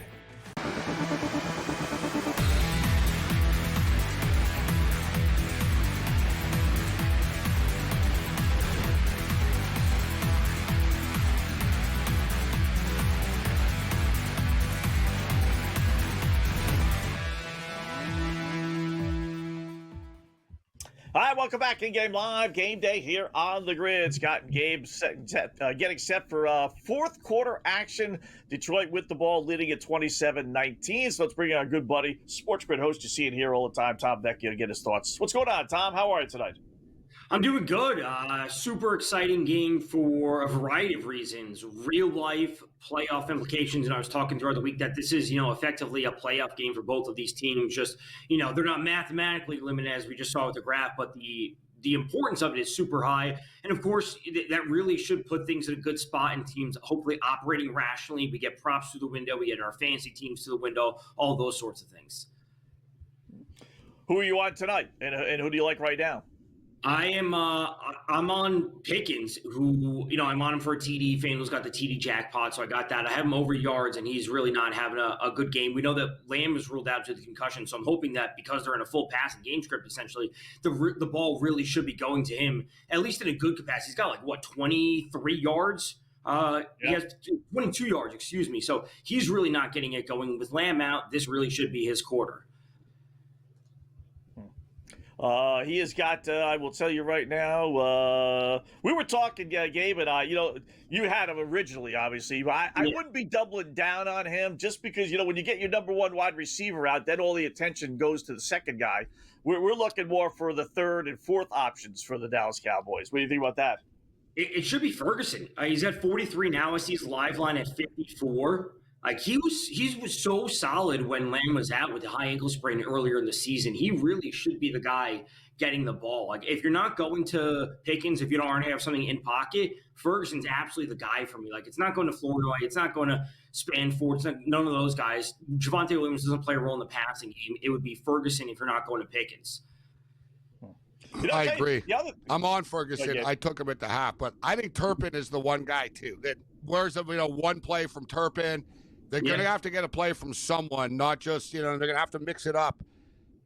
All right, welcome back in Game Live. Game Day here on the grid. Scott and Gabe getting set for fourth quarter action. Detroit with the ball, leading at 27-19. So let's bring in our good buddy, SportsGrid host you see and hear all the time, Tom Vecchio, to get his thoughts. What's going on, Tom? How are you tonight? I'm doing good. Super exciting game for a variety of reasons. Real life playoff implications. And I was talking throughout the week that this is, effectively a playoff game for both of these teams. Just, they're not mathematically limited as we just saw with the graph, but the the importance of it is super high. And of course, that really should put things in a good spot and teams hopefully operating rationally. We get props through the window. We get our fantasy teams to the window, all those sorts of things. Who are you on tonight, and who do you like right now? I'm on Pickens, who, I'm on him for a TD. FanDuel's got the TD jackpot, so I got that. I have him over yards, and he's really not having a good game. We know that Lamb is ruled out due to the concussion, so I'm hoping that because they're in a full passing game script, essentially, the ball really should be going to him, at least in a good capacity. He's got 23 yards? He has 22 yards, excuse me. So he's really not getting it going. With Lamb out, this really should be his quarter. He has got, I will tell you right now, we were talking, Gabe and I, you had him originally, obviously, but I wouldn't be doubling down on him just because, when you get your number one wide receiver out, then all the attention goes to the second guy. We're looking more for the third and fourth options for the Dallas Cowboys. What do you think about that? It should be Ferguson. He's at 43 now. I see his live line at 54. He was so solid when Lamb was out with the high ankle sprain earlier in the season. He really should be the guy getting the ball. If you're not going to Pickens, if you don't already have something in pocket, Ferguson's absolutely the guy for me. It's not going to Flournoy. It's not going to Spanford. It's not, none of those guys. Javonte Williams doesn't play a role in the passing game. It would be Ferguson if you're not going to Pickens. I agree. I'm on Ferguson. I took him at the half, but I think Turpin is the one guy too. That where's one play from Turpin. They're going to have to get a play from someone, not just, they're going to have to mix it up.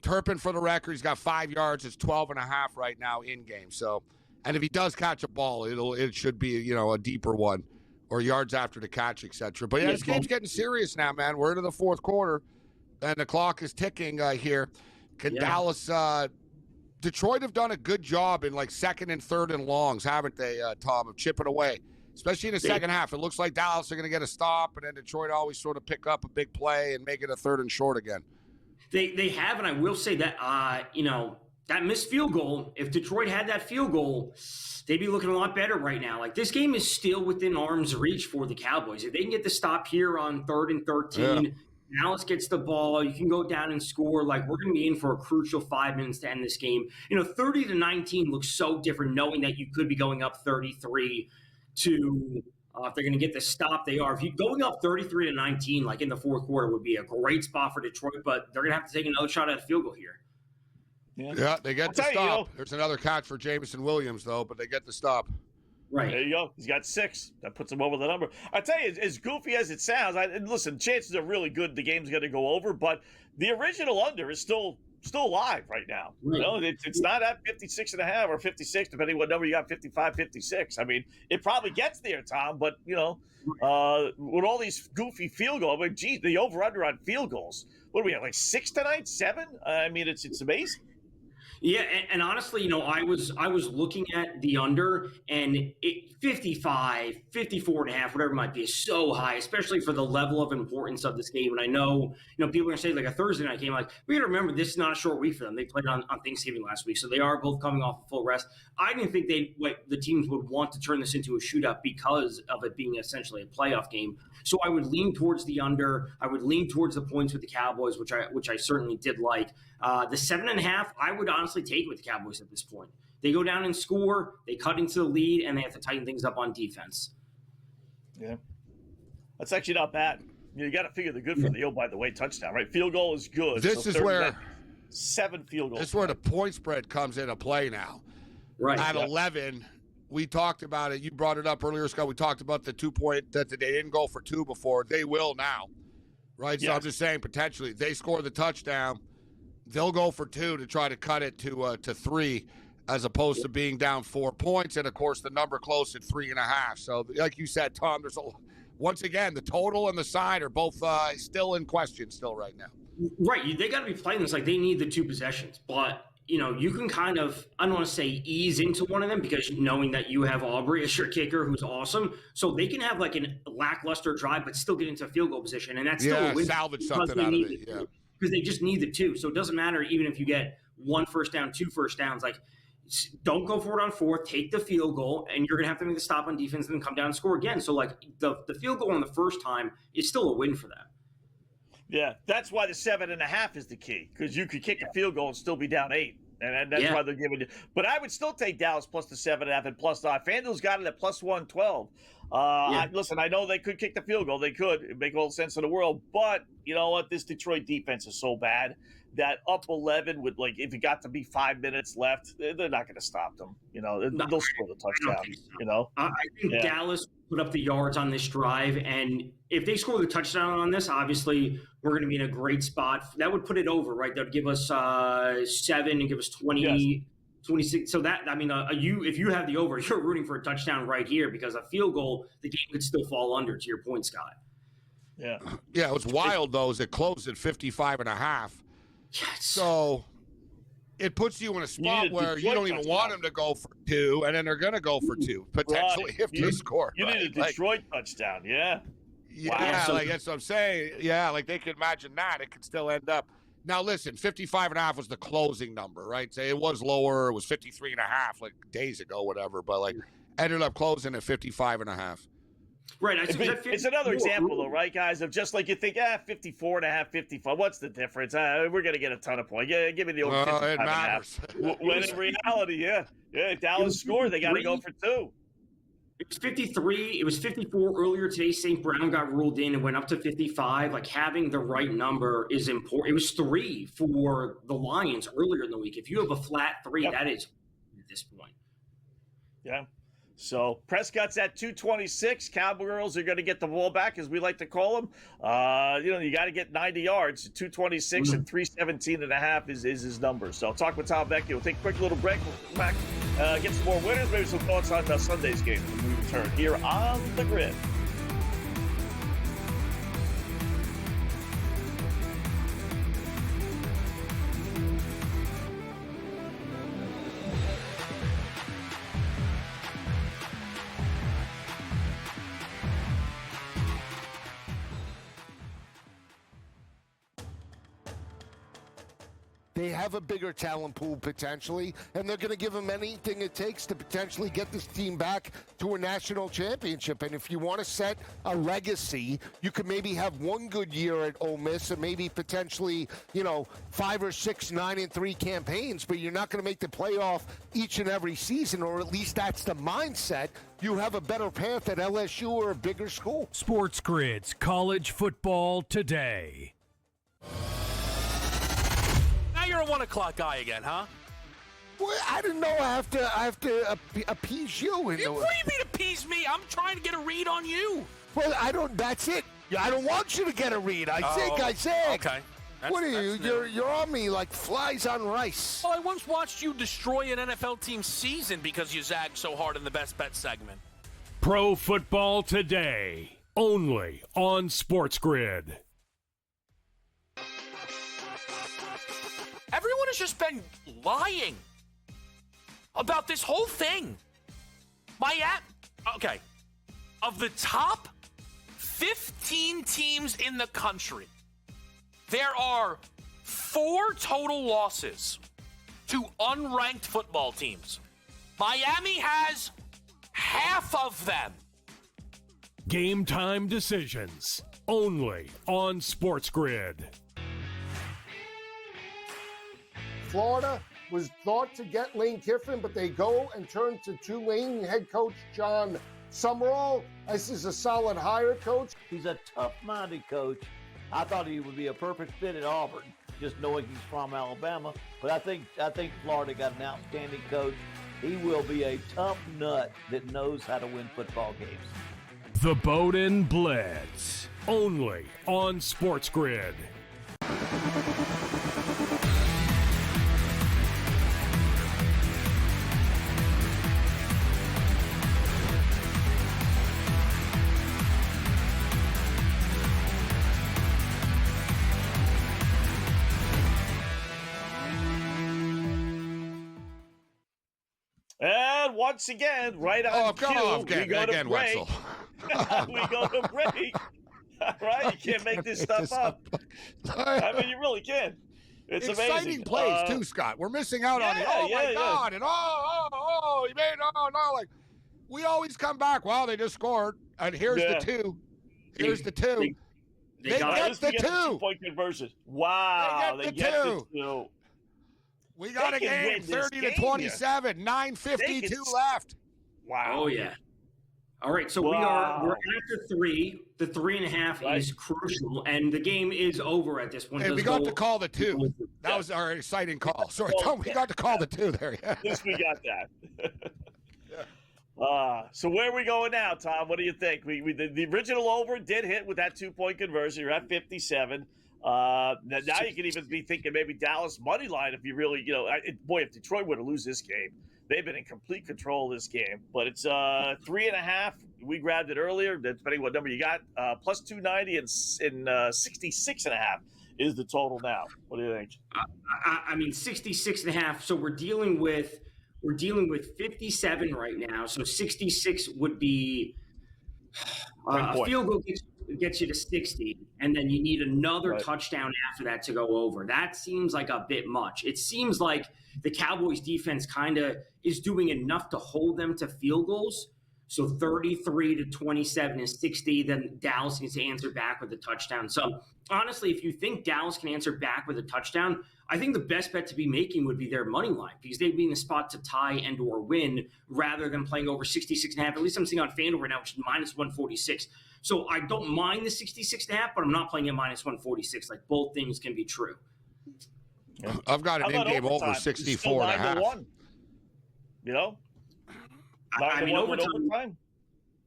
Turpin, for the record, he's got 5 yards. It's 12.5 right now in game. So, and if he does catch a ball, it should be, a deeper one or yards after the catch, etc. But this game's getting serious now, man. We're into the fourth quarter, and the clock is ticking here. Can Dallas, Detroit have done a good job in second and third and longs, haven't they, Tom, of chipping away? Especially in the second half. It looks like Dallas are going to get a stop, and then Detroit always sort of pick up a big play and make it a third and short again. They have, and I will say that, that missed field goal, if Detroit had that field goal, they'd be looking a lot better right now. This game is still within arm's reach for the Cowboys. If they can get the stop here on 3rd and 13, Dallas gets the ball, you can go down and score. We're going to be in for a crucial 5 minutes to end this game. 30-19 looks so different knowing that you could be going up 33 to if they're going to get the stop, they are. If you're going up 33-19, in the fourth quarter, would be a great spot for Detroit, but they're going to have to take another shot at a field goal here. Yeah, they get the stop. There's another catch for Jameson Williams, though, but they get the stop. Right. There you go. He's got 6. That puts him over the number. I tell you, as goofy as it sounds, listen, chances are really good the game's going to go over, but the original under is still live right now. It's not at 56.5 or 56, depending what number you got, 55, 56. It probably gets there, Tom, but, with all these goofy field goals, the over-under on field goals, what do we have, 6 tonight, 7? It's amazing. Yeah, and honestly, I was looking at the under, and 55, 54.5, whatever it might be, is so high, especially for the level of importance of this game. And I know, people are going to say a Thursday night game, we got to remember this is not a short week for them. They played on Thanksgiving last week, so they are both coming off a full rest. I didn't think the teams would want to turn this into a shootout because of it being essentially a playoff game. So I would lean towards the under. I would lean towards the points with the Cowboys, which I certainly did like. The 7.5, I would honestly take it with the Cowboys at this point. They go down and score, they cut into the lead, and they have to tighten things up on defense. Yeah. That's actually not bad. You got to figure they're good for the, by the way, touchdown, right? Field goal is good. This is where 7 field goals. This is where the point spread comes into play now. Right. At 11, we talked about it. You brought it up earlier, Scott. We talked about the 2 point that they didn't go for 2 before. They will now, right? So I'm just saying potentially they score the touchdown. They'll go for 2 to try to cut it to 3 as opposed to being down 4 points. And, of course, the number close at 3.5. So, like you said, Tom, once again, the total and the side are both still in question still right now. Right. They got to be playing this like they need the 2 possessions. But, you can kind of, I don't want to say ease into one of them because knowing that you have Aubrey as your kicker who's awesome. So they can have a lackluster drive but still get into field goal position. And that's still a win. Salvage something out of it. Yeah. Because they just need the 2. So it doesn't matter even if you get 1 first down, 2 first downs. Don't go for it on 4th. Take the field goal, and you're going to have to make the stop on defense and then come down and score again. So, the field goal on the first time is still a win for them. Yeah, that's why the 7.5 is the key, because you could kick a field goal and still be down 8. And that's why they're giving you. But I would still take Dallas plus the 7.5 and plus 9. FanDuel's got it at plus 112. Listen, I know they could kick the field goal. They could. It'd make all the sense in the world. But you know what? This Detroit defense is so bad that up 11 with, like, if it got to be 5 minutes left, they're not going to stop them. You know, they'll score the touchdown. So. You know, I think Dallas put up the yards on this drive, and if they score the touchdown on this, obviously we're going to be in a great spot. That would put it over, right? That would give us 7 and give us 20, 26. So that, I mean, if you have the over, you're rooting for a touchdown right here, because a field goal, the game could still fall under, to your point, Scott. Yeah. Yeah, it was wild, though, as it closed at 55.5. Yes. So it puts you in a spot where you don't even want them to go for 2, and then they're going to go for 2, potentially, if they score. You need a Detroit touchdown, Yeah, like that's what I'm saying. Yeah, like they could imagine that. It could still end up. Now, listen, 55.5 was the closing number, right? So it was lower. It was 53.5 like days ago, whatever, but like ended up closing at 55.5. Right. It's another example, though, right, guys, of just like you think, 54.5, 55. What's the difference? We're going to get a ton of points. Yeah, give me the over 55.5. When in reality, Dallas scored. They got to go for 2. It was 53. It was 54 earlier today. St. Brown got ruled in and went up to 55. Like, having the right number is important. It was 3 for the Lions earlier in the week. If you have a flat 3, that is at this point. Yeah. So Prescott's at 226. Cowgirls are going to get the ball back, as we like to call them. You got to get 90 yards. 226 and 317.5 is his number. So I'll talk with Tom Vecchio. We'll take a quick little break. We'll come back, get some more winners, maybe some thoughts on Sunday's game when we return here on The Grid. They have a bigger talent pool potentially, and they're going to give them anything it takes to potentially get this team back to a national championship. And if you want to set a legacy, you could maybe have one good year at Ole Miss and maybe potentially, 5 or 6 9-3 campaigns, but you're not going to make the playoff each and every season, or at least that's the mindset. You have a better path at LSU or a bigger school. SportsGrid's College Football Today. You're a 1 o'clock guy again, huh? Well, I didn't know I have to appease you. What do you mean appease me? I'm trying to get a read on you. Well, that's it. I don't want you to get a read. I said. Okay. What are you? You're on me like flies on rice. Well, I once watched you destroy an NFL team's season because you zagged so hard in the Best Bet segment. Pro Football Today, only on SportsGrid. Everyone has just been lying about this whole thing. Okay. Of the top 15 teams in the country, there are 4 total losses to unranked football teams. Miami has half of them. Game time decisions, only on SportsGrid. Florida was thought to get Lane Kiffin, but they go and turn to Tulane head coach John Summerall. This is a solid hire, coach. He's a tough-minded coach. I thought he would be a perfect fit at Auburn, just knowing he's from Alabama. But I think Florida got an outstanding coach. He will be a tough nut that knows how to win football games. The Bowden Blitz, only on SportsGrid. And once again, right on cue, we go to break. Wetzel. We go to break. Right? You can't make this stuff up. I mean, you really can. It's exciting amazing. plays too, Scott. We're missing out on it. Oh my God! And he made like we always come back. Wow, they just scored, and here's the 2. Here's the 2. They get the 2. 2-point conversion. Wow, they get the 2. We got a They can game, win this 30-27, game 9:52 left. Wow. Oh yeah. All right, so we're at the 3. The 3.5 is crucial, and the game is over at this point. And we got to call the 2. That was our exciting call. Sorry, Tom, we got to call the 2 there. At least we got that. So where are we going now, Tom? What do you think? The original over did hit with that 2-point conversion. You're at 57. Now you can even be thinking maybe Dallas money line if you really, if Detroit were to lose this game, they've been in complete control of this game. But it's 3.5. We grabbed it earlier, depending what number you got. Plus 290 and 66.5 is the total now. What do you think? I mean, 66.5. So we're dealing with 57 right now. So 66 would be a field goal gets you to 60, and then you need another touchdown after that to go over. That seems like a bit much. It seems like the Cowboys defense kind of is doing enough to hold them to field goals. So 33-27 is 60. Then Dallas needs to answer back with a touchdown. So honestly, if you think Dallas can answer back with a touchdown, I think the best bet to be making would be their money line, because they'd be in the spot to tie and or win rather than playing over 66.5. At least I'm seeing on FanDuel right now, which is minus 146. So I don't mind the 66.5, but I'm not playing at minus 146. Like, both things can be true. Yeah. I've got an in-game over 64.5. You know? I mean, overtime.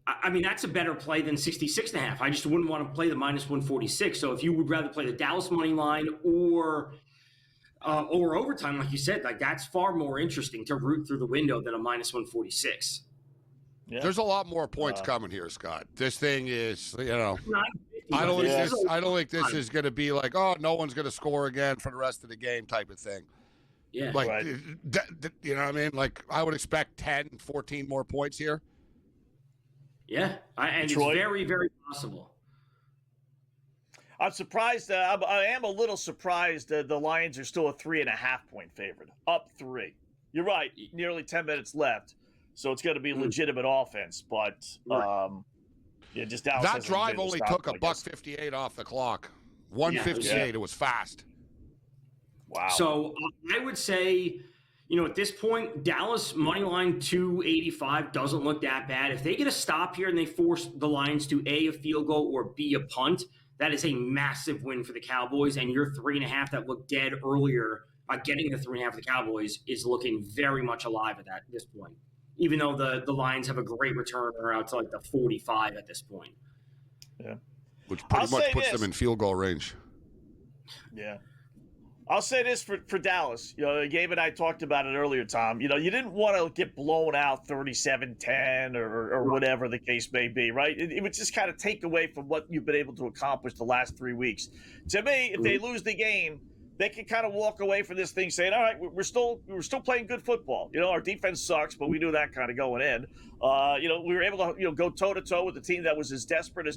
I mean, that's a better play than 66.5. I just wouldn't want to play the minus 146. So if you would rather play the Dallas money line or overtime, like you said, like, that's far more interesting to root through the window than a minus 146. Yeah. There's a lot more points coming here, Scott. This thing is, I don't think this is going to be like, oh, no one's going to score again for the rest of the game type of thing. Yeah. Like, you know what I mean? Like, I would expect 10, 14 more points here. Yeah, and Detroit. It's very, very possible. I'm surprised. I am a little surprised the Lions are still a 3.5-point favorite, up 3. You're right. Nearly 10 minutes left, so it's going to be legitimate offense. But just Dallas. That drive only took $1.58 off the clock. 1:58. It was fast. Wow. So I would say, at this point, Dallas money line 285 doesn't look that bad. If they get a stop here and they force the Lions to A, field goal, or B, a punt, that is a massive win for the Cowboys. And your 3.5 that looked dead earlier, getting the 3.5 of the Cowboys is looking very much alive at this point. Even though the Lions have a great returner out to like the 45 at this point. Yeah. Which pretty much puts them in field goal range. Yeah. I'll say this for Dallas. Gabe and I talked about it earlier, Tom. You didn't want to get blown out 37-10 or whatever the case may be, right? It would just kind of take away from what you've been able to accomplish the last 3 weeks. To me, if they lose the game, they can kind of walk away from this thing saying, all right, we're still playing good football. Our defense sucks, but we knew that kind of going in. We were able to go toe-to-toe with a team that was as desperate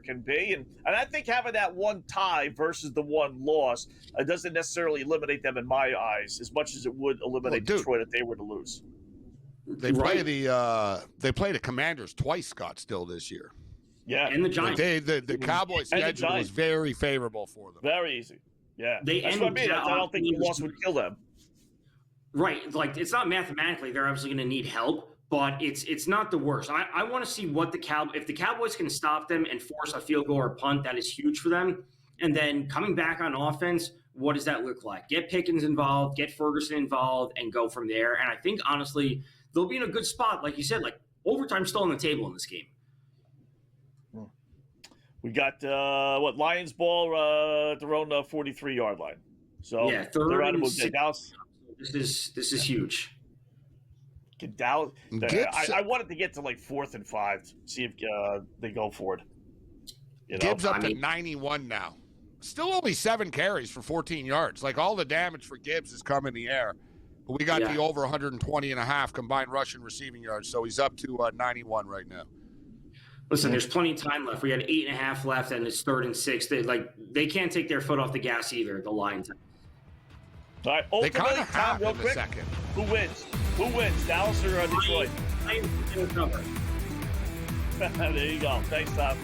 can be. And I think having that one tie versus the one loss doesn't necessarily eliminate them in my eyes as much as it would eliminate Detroit if they were to lose. They play the Commanders twice, Scott, still this year. Yeah. And the Giants. The Cowboys' schedule was very favorable for them. Very easy. Yeah, that's what I mean. I don't think the loss would kill them. Right, like, it's not mathematically they're obviously going to need help, but it's not the worst. I want to see what if the Cowboys can stop them and force a field goal or a punt, that is huge for them. And then coming back on offense, what does that look like? Get Pickens involved, get Ferguson involved, and go from there. And I think, honestly, they'll be in a good spot. Like you said, like, overtime's still on the table in this game. We got Lions ball at their own 43-yard line. So yeah, they're out of Dallas. This is huge. Dallas. I wanted to get to like 4th and 5. See if they go for it. Gibbs up to 91 now. Still only 7 carries for 14 yards. Like, all the damage for Gibbs has come in the air. But we got the over 120.5 combined rushing receiving yards. So he's up to 91 right now. Listen, there's plenty of time left. We got 8.5 left, and it's 3rd and 6. They can't take their foot off the gas either, the Lions. All right, they kind of have real in quick. A second. Who wins? Dallas or Detroit? Lions in the cover. There you go. Thanks, Tom.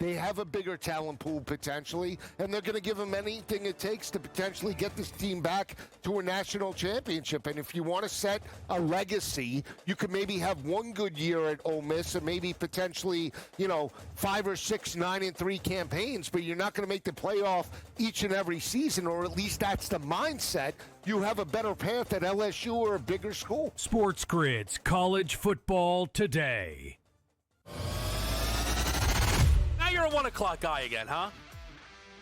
They have a bigger talent pool potentially, and they're going to give them anything it takes to potentially get this team back to a national championship. And if you want to set a legacy, you could maybe have one good year at Ole Miss and maybe potentially, 5 or 6 9-3 campaigns, but you're not going to make the playoff each and every season, or at least that's the mindset. You have a better path at LSU or a bigger school. SportsGrid's College Football Today. Now you're a 1 o'clock guy again, huh?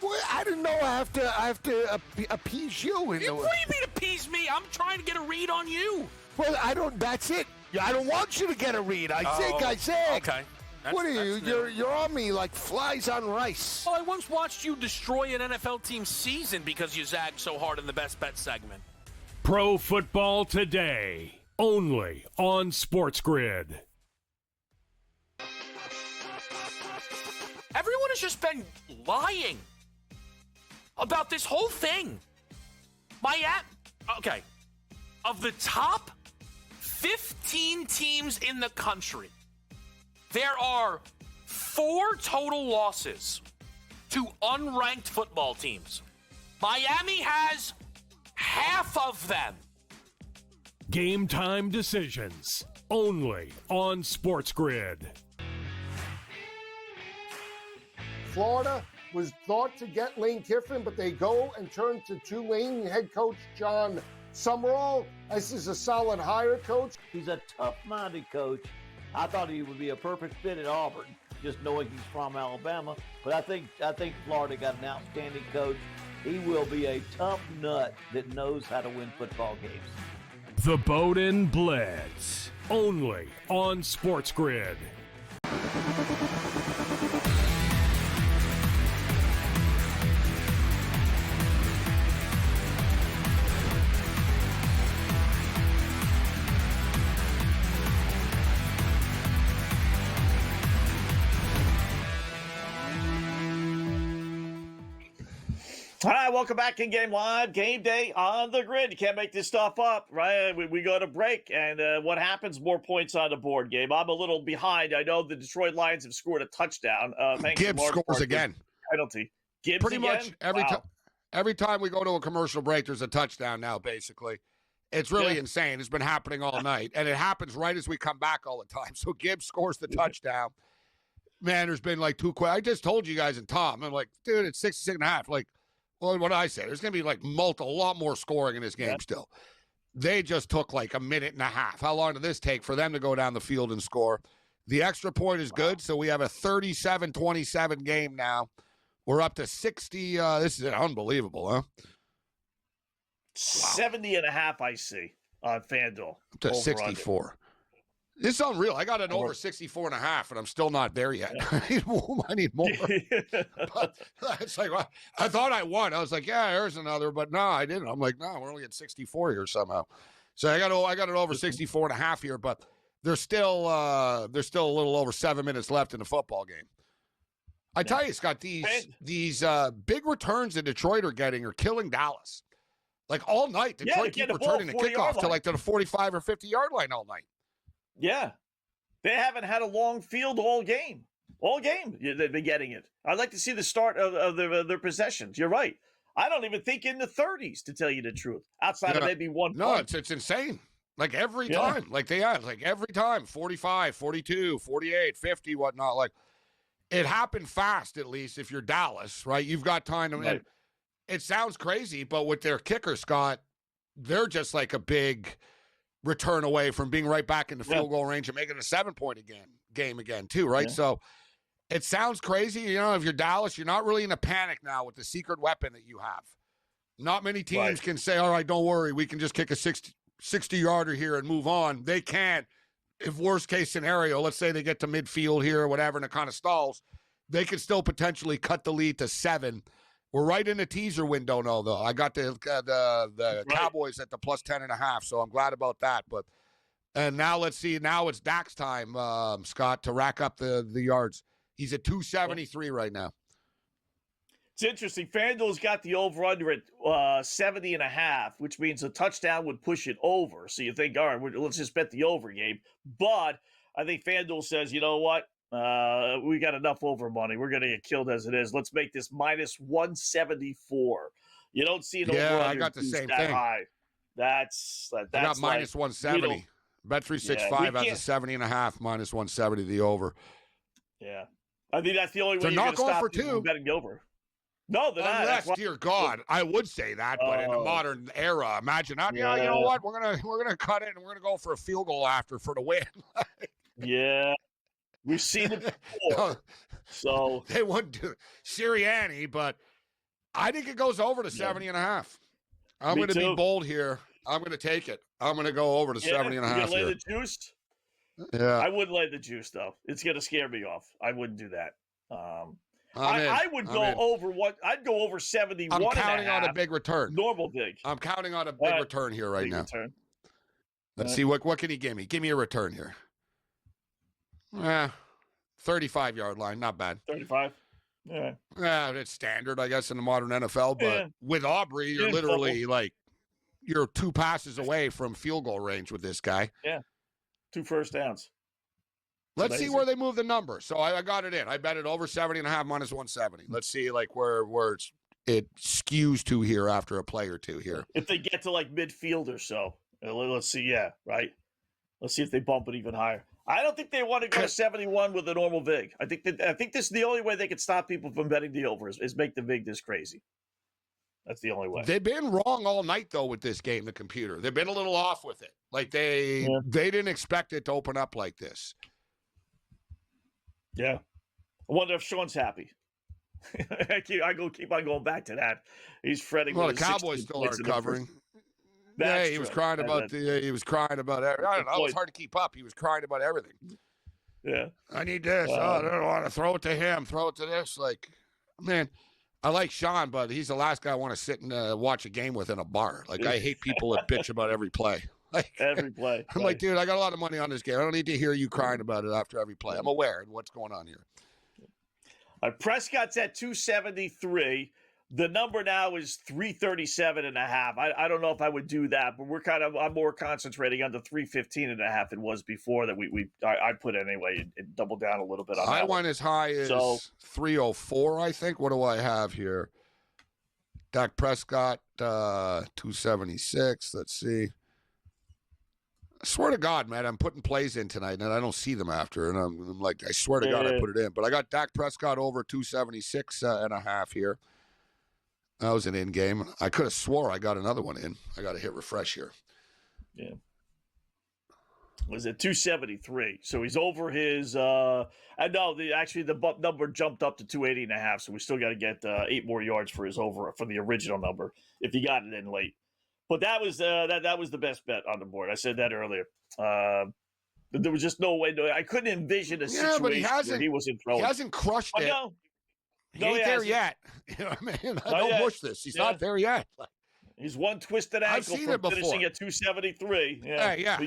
Well, I didn't know I have to appease you. What do you mean appease me? I'm trying to get a read on you. Well, that's it. I don't want you to get a read. I said. Okay. What are you? You're on me like flies on rice. Well, I once watched you destroy an NFL team's season because you zagged so hard in the Best Bet segment. Pro Football Today, only on SportsGrid. Everyone has just been lying about this whole thing. Okay. Of the top 15 teams in the country, there are 4 total losses to unranked football teams. Miami has half of them. Game time decisions, only on SportsGrid. Florida was thought to get Lane Kiffin, but they go and turn to Tulane head coach John Summerall. This is a solid hire, coach. He's a tough-minded coach. I thought he would be a perfect fit at Auburn, just knowing he's from Alabama. But I think Florida got an outstanding coach. He will be a tough nut that knows how to win football games. The Bowden Blitz, only on SportsGrid. All right, welcome back in Game Live. Game Day on the Grid. You can't make this stuff up, right? We go to break, and what happens? More points on the board, Gabe. I'm a little behind. I know the Detroit Lions have scored a touchdown. Gibbs scores again. Penalty. Gibbs Pretty again? much every time we go to a commercial break, there's a touchdown now, basically. It's really insane. It's been happening all night, and it happens right as we come back all the time. So Gibbs scores the touchdown. Man, there's been like 2 quick. I just told you guys and Tom, I'm like, dude, it's 66.5. Like, well, what did I say? There's going to be like a lot more scoring in this game still. They just took like a minute and a half. How long did this take for them to go down the field and score? The extra point is good, so we have a 37-27 game now. We're up to 60. This is unbelievable, huh? 70.5, I see, on FanDuel. Up to 64. This is unreal. I got an over 64.5, and I'm still not there yet. I need more. But it's like, I thought I won. I was like, yeah, there's another, but no, I didn't. I'm like, no, we're only at 64 here somehow. So I got an over 64.5 here, but there's still a little over 7 minutes left in the football game. I tell you, Scott, these big returns that Detroit are getting are killing Dallas. Like all night, Detroit keep returning the kickoff to the 45 or 50 yard line all night. Yeah. They haven't had a long field all game. All game, they've been getting it. I'd like to see the start of their possessions. You're right. I don't even think in the 30s, to tell you the truth, outside of maybe one. No, it's insane. Like every time. Like they have, like every time, 45, 42, 48, 50, whatnot. Like it happened fast, at least, if you're Dallas, right? You've got time to. Right. It sounds crazy, but with their kicker, Scott, they're just like a big return away from being right back in the field goal range and making a 7-point game again, too, right? Yeah. So it sounds crazy. You know, if you're Dallas, you're not really in a panic now with the secret weapon that you have. Not many teams can say, all right, don't worry, we can just kick a 60-yarder here and move on. They can't. If worst case scenario, let's say they get to midfield here or whatever and it kind of stalls, they could still potentially cut the lead to 7. We're right in the teaser window now, though. I got the Cowboys at the plus 10.5, so I'm glad about that. And now let's see. Now it's Dak's time, Scott, to rack up the yards. He's at 273 right now. It's interesting. FanDuel's got the over-under at 70.5, which means a touchdown would push it over. So you think, all right, let's just bet the over game. But I think FanDuel says, you know what? We got enough over money. We're going to get killed as it is. Let's make this minus 174. You don't see an over I got the same that thing. high. That's I got minus 170. Bet365 has a 70.5 minus 170 the over. Yeah, I think that's the only way They're you're not going to going stop for people two. from betting the over. No, they're not. Unless, dear God, I would say that, but in the modern era, imagine that. Yeah, you know what? We're gonna cut it and we're gonna go for a field goal after for the win. Yeah, we've seen it before. So they wouldn't do Sirianni, but I think it goes over to 70.5. I'm going to be bold here. I'm going to take it. I'm going to go over to 70.5. You're gonna lay the juice? Yeah. I wouldn't lay the juice though. It's going to scare me off. I wouldn't do that. I would go over what? I'd go over 71. I'm counting on a big return. Normal big. I'm counting on a big return here right now. Return. Let's see what can he give me? Give me a return here. 35-yard line, not bad. 35. Yeah, it's standard, I guess, in the modern NFL. But with Aubrey, you're literally you're 2 passes away from field goal range with this guy. Yeah, 2 first downs. Let's see where they move the number. So I got it in. I bet it over 70.5 minus 170. Let's see where it skews to here after a play or two here. If they get to midfield or so, let's see. Yeah, right. Let's see if they bump it even higher. I don't think they want to go to 71 with a normal VIG. I think this is the only way they can stop people from betting the over is make the VIG this crazy. That's the only way. They've been wrong all night though with this game, the computer. They've been a little off with it. They didn't expect it to open up like this. Yeah. I wonder if Sean's happy. I keep on going back to that. He's fretting. Well, the Cowboys still aren't covering. Yeah, he was crying about he was crying about everything. I don't know. It was hard to keep up. He was crying about everything. Yeah. I need this. I don't want to throw it to him. Throw it to this. Man, I like Sean, but he's the last guy I want to sit and watch a game with in a bar. I hate people that bitch about every play. Every play. I'm like, dude, I got a lot of money on this game. I don't need to hear you crying about it after every play. I'm aware of what's going on here. Prescott's at 273. The number now is 337.5. I don't know if I would do that, but I'm more concentrating on the 315.5 it was before that I put anyway and double down a little bit on that. I went as high as 304, I think. What do I have here? Dak Prescott, 276. Let's see. I swear to God, man, I'm putting plays in tonight, and I don't see them after. And I'm like, I swear to God, I put it in. But I got Dak Prescott over 276.5 here. That was an in game. I could have swore I got another one in. I got to hit refresh here. Yeah. Was it 273? So he's over his. The number jumped up to 280.5. So we still got to get 8 more yards for his over for the original number if he got it in late. But that was that was the best bet on the board. I said that earlier. There was just no way. I couldn't envision a situation where he wasn't throwing. He hasn't crushed it. He ain't there yet. You know what I mean? Don't push this. He's not there yet. He's one twisted ankle from finishing at 273. Yeah. Yeah,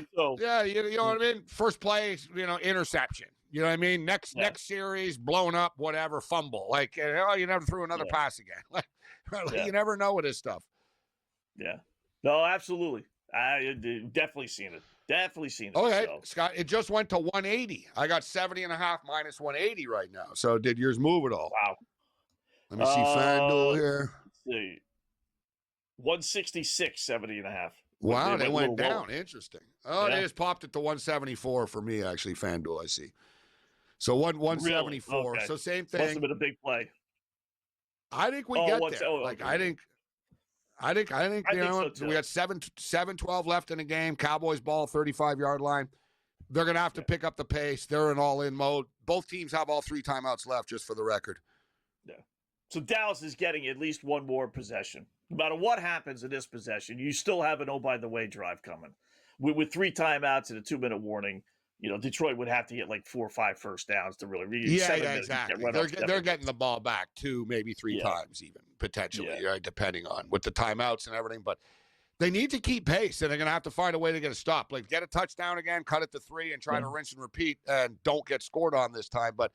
you know what I mean? First play, interception. You know what I mean? Next series, blown up, whatever, fumble. You never threw another pass again. You never know with this stuff. Yeah. No, absolutely. I definitely seen it. Definitely seen it. Okay, Scott, it just went to 180. I got 70.5 minus 180 right now. So did yours move at all? Wow. Let me see FanDuel here. Let's see. 166, 70.5. Wow, they went down. Lower. Interesting. Oh, they just popped it to 174 for me, actually, FanDuel, I see. So 174. Really? Okay. So same thing. Must have been a big play. I think we get there. I think so too. We got 7:12 left in the game. Cowboys ball, 35-yard line. They're going to have to pick up the pace. They're in all-in mode. Both teams have all 3 timeouts left, just for the record. Yeah. So Dallas is getting at least one more possession. No matter what happens in this possession, you still have an oh-by-the-way drive coming. With 3 timeouts and a 2-minute warning, Detroit would have to get 4 or 5 first downs to really reach. Exactly. They're getting the ball back 2, maybe 3 times even, potentially, right, depending on with the timeouts and everything. But they need to keep pace, and they're going to have to find a way to get a stop. Get a touchdown again, cut it to 3, and try to rinse and repeat, and don't get scored on this time. But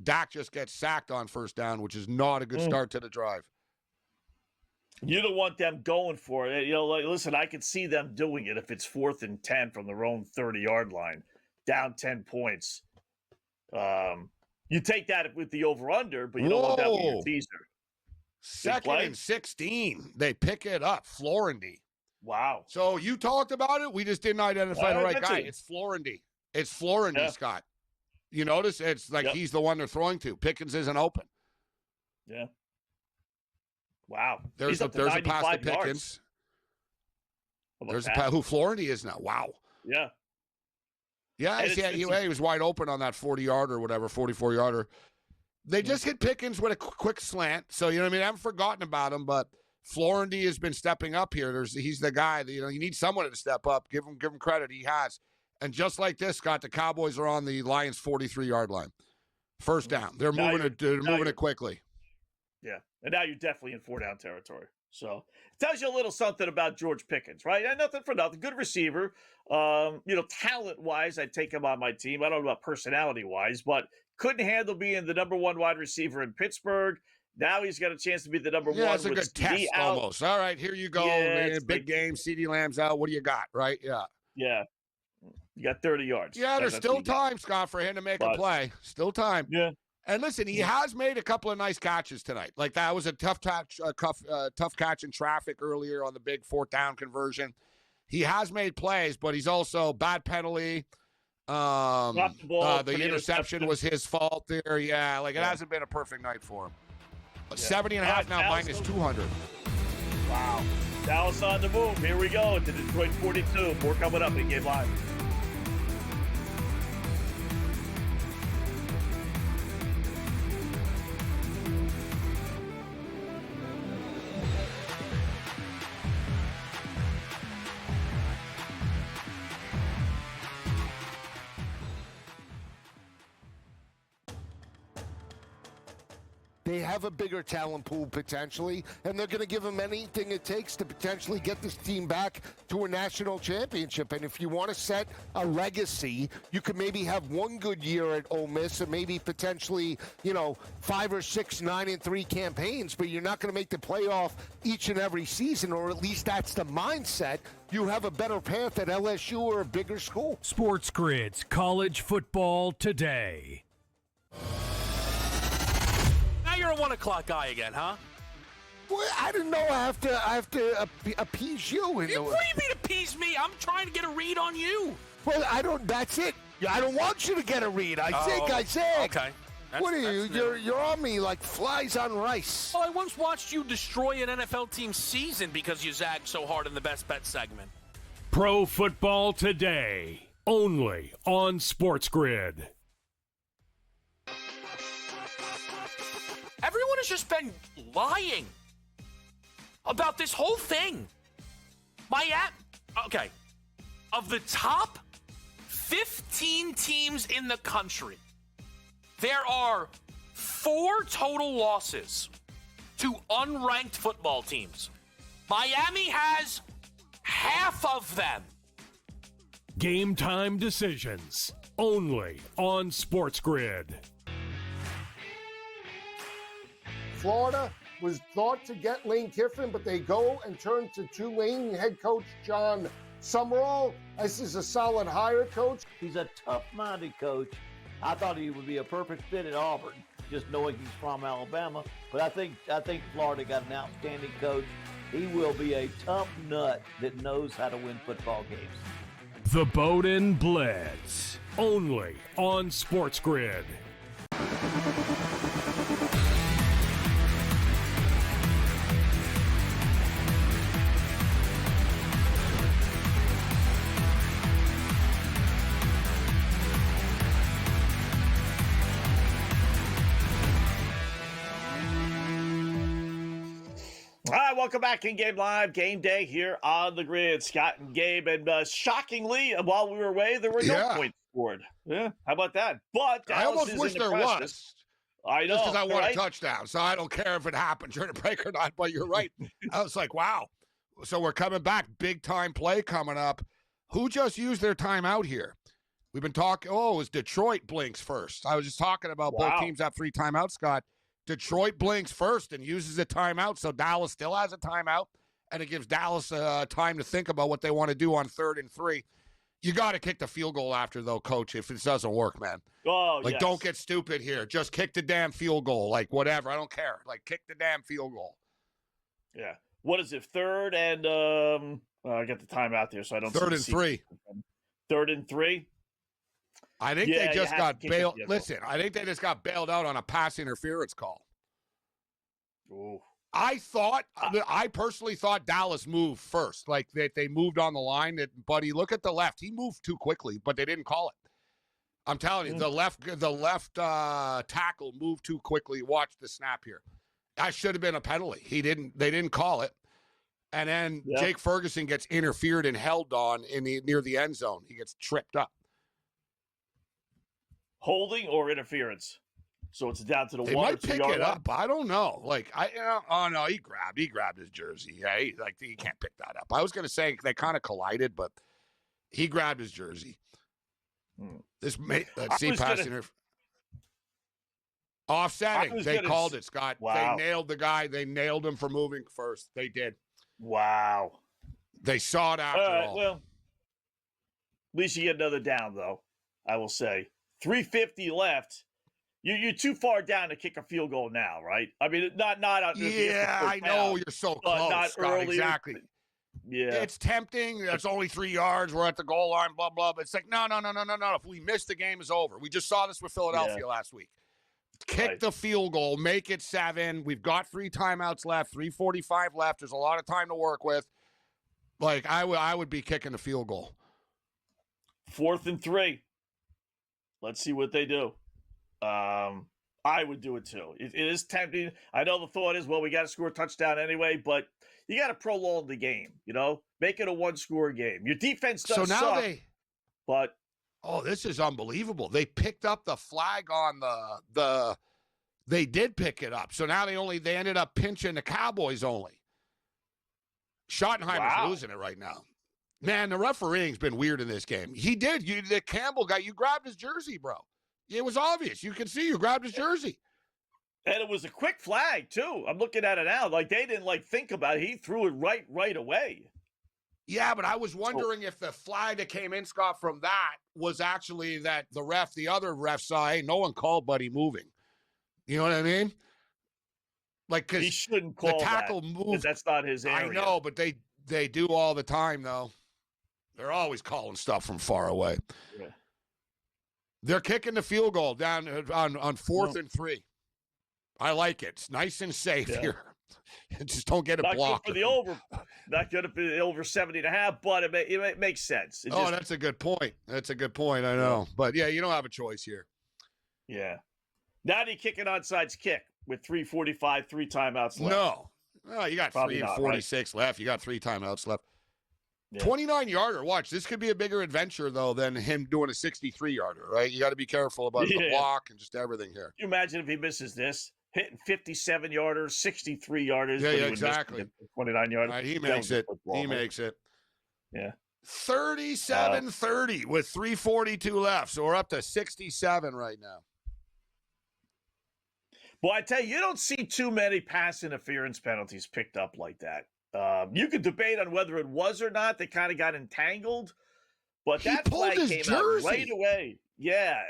Dak just gets sacked on first down, which is not a good start to the drive. You don't want them going for it. Listen, I could see them doing it if it's 4th and 10 from their own 30-yard line. Down 10 points. You take that with the over-under, but you don't want that with your teaser. Second and 16. They pick it up. Florendy. Wow. So you talked about it. We just didn't identify the right guy. It's Florendy. It's Florendy, Yeah. Scott. You notice it's like he's the one they're throwing to. Pickens isn't open. Yeah. Wow. There's a pass to Pickens. There's a pass. Who Florendy is now. Wow. Yeah. Yeah, he was wide open on that 40-yarder or whatever, 44-yarder. They just hit Pickens with a quick slant. So, you know what I mean? I haven't forgotten about him, but Florendy has been stepping up here. He's the guy that, you need someone to step up. Give him credit. He has. And just like this, Scott, the Cowboys are on the Lions' 43-yard line. First down. They're moving it quickly. Yeah. And now you're definitely in 4-down territory. So it tells you a little something about George Pickens, right? And nothing for nothing. Good receiver. Talent-wise, I'd take him on my team. I don't know about personality-wise, but couldn't handle being the number one wide receiver in Pittsburgh. Now he's got a chance to be the number one. Yeah, it's a good test almost. All right, here you go. Man. Big game. CD Lamb's out. What do you got, right? Yeah. Yeah. You got 30 yards. Yeah, there's still time, Scott, for him to make a play. Still time. Yeah. And listen, he has made a couple of nice catches tonight. Like that was a tough catch in traffic earlier on the big 4th down conversion. He has made plays, but he's also bad penalty. The interception was his fault there. Yeah, it hasn't been a perfect night for him. 70.5 now, minus 200. Wow. Dallas on the move. Here we go to Detroit 42. More coming up in Game Live. They have a bigger talent pool potentially, and they're going to give them anything it takes to potentially get this team back to a national championship. And if you want to set a legacy, you could maybe have one good year at Ole Miss and maybe potentially, 5 or 6 9-3 campaigns, but you're not going to make the playoff each and every season, or at least that's the mindset. You have a better path at LSU or a bigger school. SportsGrid's College Football Today. You're a 1 o'clock guy again, huh? Well, I didn't know I have to appease you. What do you mean appease me? I'm trying to get a read on you. Well, I don't. That's it. I don't want you to get a read. I zig. Okay. What are you? You're on me like flies on rice. Well, I once watched you destroy an NFL team's season because you zagged so hard in the best bet segment. Pro Football Today, only on SportsGrid. Everyone has just been lying about this whole thing. Okay. Of the top 15 teams in the country, there are 4 total losses to unranked football teams. Miami has half of them. Game time decisions, only on SportsGrid. Florida was thought to get Lane Kiffin, but they go and turn to Tulane head coach John Summerall. This is a solid hire, coach. He's a tough-minded coach. I thought he would be a perfect fit at Auburn, just knowing he's from Alabama. But I think Florida got an outstanding coach. He will be a tough nut that knows how to win football games. The Bowden Blitz, only on SportsGrid. All right, welcome back in Game Live. Game Day here on the grid. Scott and Gabe. And shockingly, while we were away, there were no points scored. Yeah, how about that? But Dallas I almost wish there was. I know. Just because I want a touchdown, so I don't care if it happened during the break or not. But you're right. I was like, wow. So we're coming back. Big time play coming up. Who just used their timeout here? We've been talking. Oh, it was Detroit blinks first. I was just talking about both teams have 3 timeouts, Scott. Detroit blinks first and uses a timeout, so Dallas still has a timeout, and it gives Dallas time to think about what they want to do on 3rd and 3. You got to kick the field goal after, though, Coach, if it doesn't work, man. Oh, like, yes. Don't get stupid here. Just kick the damn field goal. Like, whatever. I don't care. Like, kick the damn field goal. Yeah. What is it? Third and I got the time out there, so I don't. Third and 3. 3rd and 3. I think they just got bailed. Listen, I think they just got bailed out on a pass interference call. Ooh. I personally thought Dallas moved first, like they moved on the line. But look at the left. He moved too quickly, but they didn't call it. I'm telling you, the left tackle moved too quickly. Watch the snap here. That should have been a penalty. They didn't call it. And then Jake Ferguson gets interfered and held on near the end zone. He gets tripped up. Holding or interference? So it's down to the they 1 or might 2 pick yard it line? up. I don't know. Like oh no, he grabbed his jersey. Yeah, he can't pick that up. I was gonna say they kind of collided, but he grabbed his jersey. Let's see, passing offsetting. They called it, Scott. Wow. They nailed the guy. They nailed him for moving first. They did. Wow. They saw it after all. Well, at least you get another down, though. I will say 3:50 left. You're too far down to kick a field goal now, right? I mean, not. Yeah, I know you're so close, not Scott. earlier. Exactly. Yeah, it's tempting. It's only 3 yards. We're at the goal line. Blah blah. But it's like no. If we miss, the game is over. We just saw this with Philadelphia last week. Kick the field goal. Make it 7. We've got 3 timeouts left. 3:45 left. There's a lot of time to work with. Like I would be kicking the field goal. 4th and 3. Let's see what they do. I would do it too. It is tempting. I know the thought is, well, we got to score a touchdown anyway, but you got to prolong the game. Make it a 1-score game. Your defense does suck, but this is unbelievable. They picked up the flag on the. They did pick it up, so now they ended up pinching the Cowboys only. Schottenheimer's losing it right now. Man, the refereeing's been weird in this game. He did. The Campbell guy, you grabbed his jersey, bro. It was obvious. You can see you grabbed his jersey. And it was a quick flag, too. I'm looking at it now. Like, they didn't, think about it. He threw it right away. Yeah, but I was wondering if the flag that came in, Scott, from that was actually that the other ref saw, hey, no one called Buddy moving. You know what I mean? Like, because he shouldn't call the tackle moved. That's not his area. I know, but they do all the time, though. They're always calling stuff from far away. Yeah. They're kicking the field goal down on 4th and 3. I like it. It's nice and safe here. Just don't get it blocked. Not good for the over 70.5, but it makes sense. That's a good point. That's a good point. I know. But, yeah, you don't have a choice here. Yeah. Now you kick an onside kick with 3:45, 3 timeouts left. No, you got probably 3 and 46 left. You got 3 timeouts left. Yeah. 29-yarder. Watch, this could be a bigger adventure, though, than him doing a 63-yarder, right? You got to be careful about the block and just everything here. Can you imagine if he misses this? Hitting 57-yarders, 63-yarders. Yeah, exactly. 29-yarder. Right, he makes it. He makes it. Yeah. 37-30 with 3:42 left. So we're up to 67 right now. Well, I tell you, you don't see too many pass interference penalties picked up like that. You could debate on whether it was or not. They kind of got entangled, but that flag came out right away. Yeah,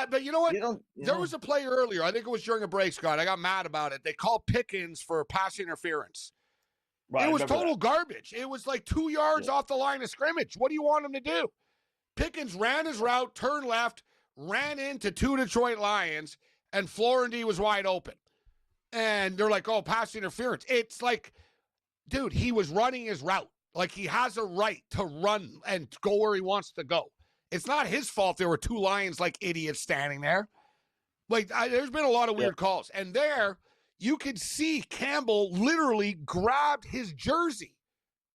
but you know what? There was a play earlier. I think it was during a break, Scott. I got mad about it. They called Pickens for pass interference. Right, it was total garbage. It was like 2 yards off the line of scrimmage. What do you want him to do? Pickens ran his route, turned left, ran into 2 Detroit Lions, and Florendy was wide open. And they're like, pass interference. It's like, dude, he was running his route. Like, he has a right to run and go where he wants to go. It's not his fault there were 2 Lions like idiots standing there. Like, there's been a lot of weird calls. And there, you could see Campbell literally grabbed his jersey.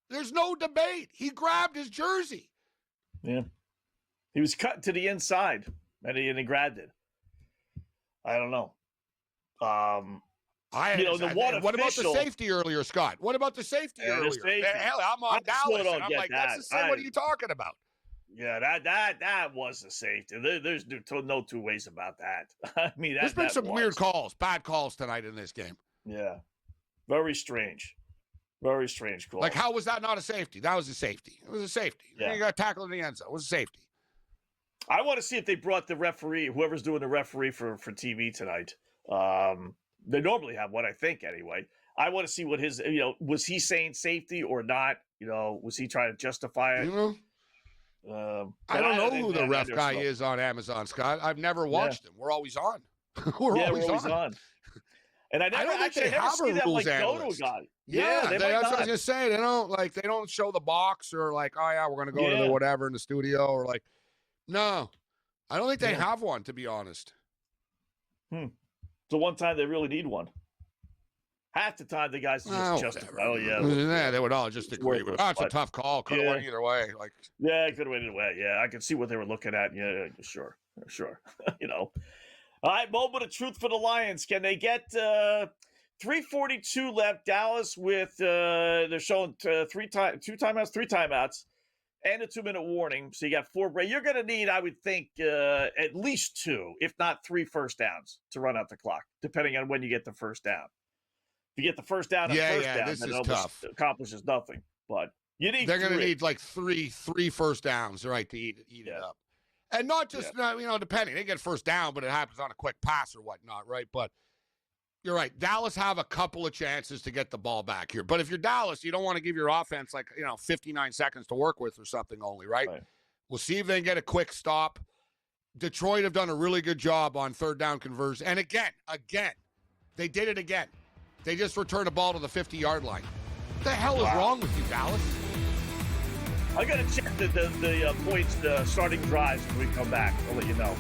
There's no debate. He grabbed his jersey. Yeah. He was cut to the inside, and he grabbed it. I don't know. What about the safety earlier, Scott? What about the safety earlier? Hell, I'm on Dallas, and I'm like, that's the same. What are you talking about? Yeah, that was a safety. There's no 2 ways about that. I mean, there's been some weird calls, bad calls tonight in this game. Yeah, very strange. Very strange call. Like, how was that not a safety? That was a safety. It was a safety. Yeah. You got tackled in the end zone. It was a safety. I want to see if they brought the referee, whoever's doing the referee for TV tonight. They normally have one, I think, anyway. I want to see what his, was he saying safety or not? Was he trying to justify it? I don't know who the ref guy is on Amazon, Scott. I've never watched him. We're always on. we're always on. And I never see them like go to a guy. Yeah, that's what I was gonna say. They don't show the box or like, oh yeah, we're gonna go to the whatever in the studio or like, no, I don't think they have one, to be honest. So one time they really need one. Half the time the guys just justify. Oh yeah, they would all just agree with. It's a tough call. Could have went either way. Like, it could have went either way. Yeah, I can see what they were looking at. Yeah, sure. All right, moment of truth for the Lions. Can they get 3:42 left? Dallas with they're showing two timeouts, 3 timeouts, and a 2-minute warning. So you got 4. You're going to need, I would think, at least 2, if not 3 first downs to run out the clock, depending on when you get the first down. If you get the first down, this is tough. Accomplishes nothing. But you need. They're going to need like three first downs, right, to eat it up. And not just, depending. They get first down, but it happens on a quick pass or whatnot, right? But you're right. Dallas have a couple of chances to get the ball back here. But if you're Dallas, you don't want to give your offense 59 seconds to work with or something only, right? We'll see if they can get a quick stop. Detroit have done a really good job on third down conversion. And again, they did it again. They just returned a ball to the 50-yard line. What the hell is wrong with you, Dallas? I got to check the points, the starting drives when we come back. I'll let you know.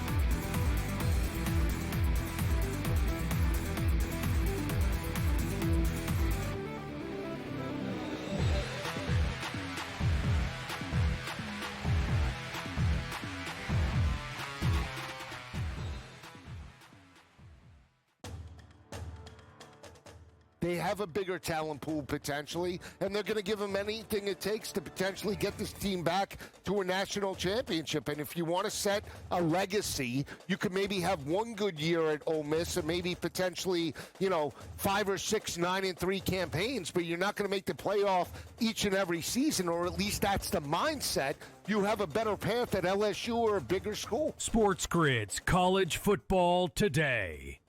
They have a bigger talent pool potentially, and they're going to give them anything it takes to potentially get this team back to a national championship. And if you want to set a legacy, you could maybe have one good year at Ole Miss and maybe potentially, 5 or 6 9-3 campaigns, but you're not going to make the playoff each and every season, or at least that's the mindset. You have a better path at LSU or a bigger school. SportsGrid's College Football Today.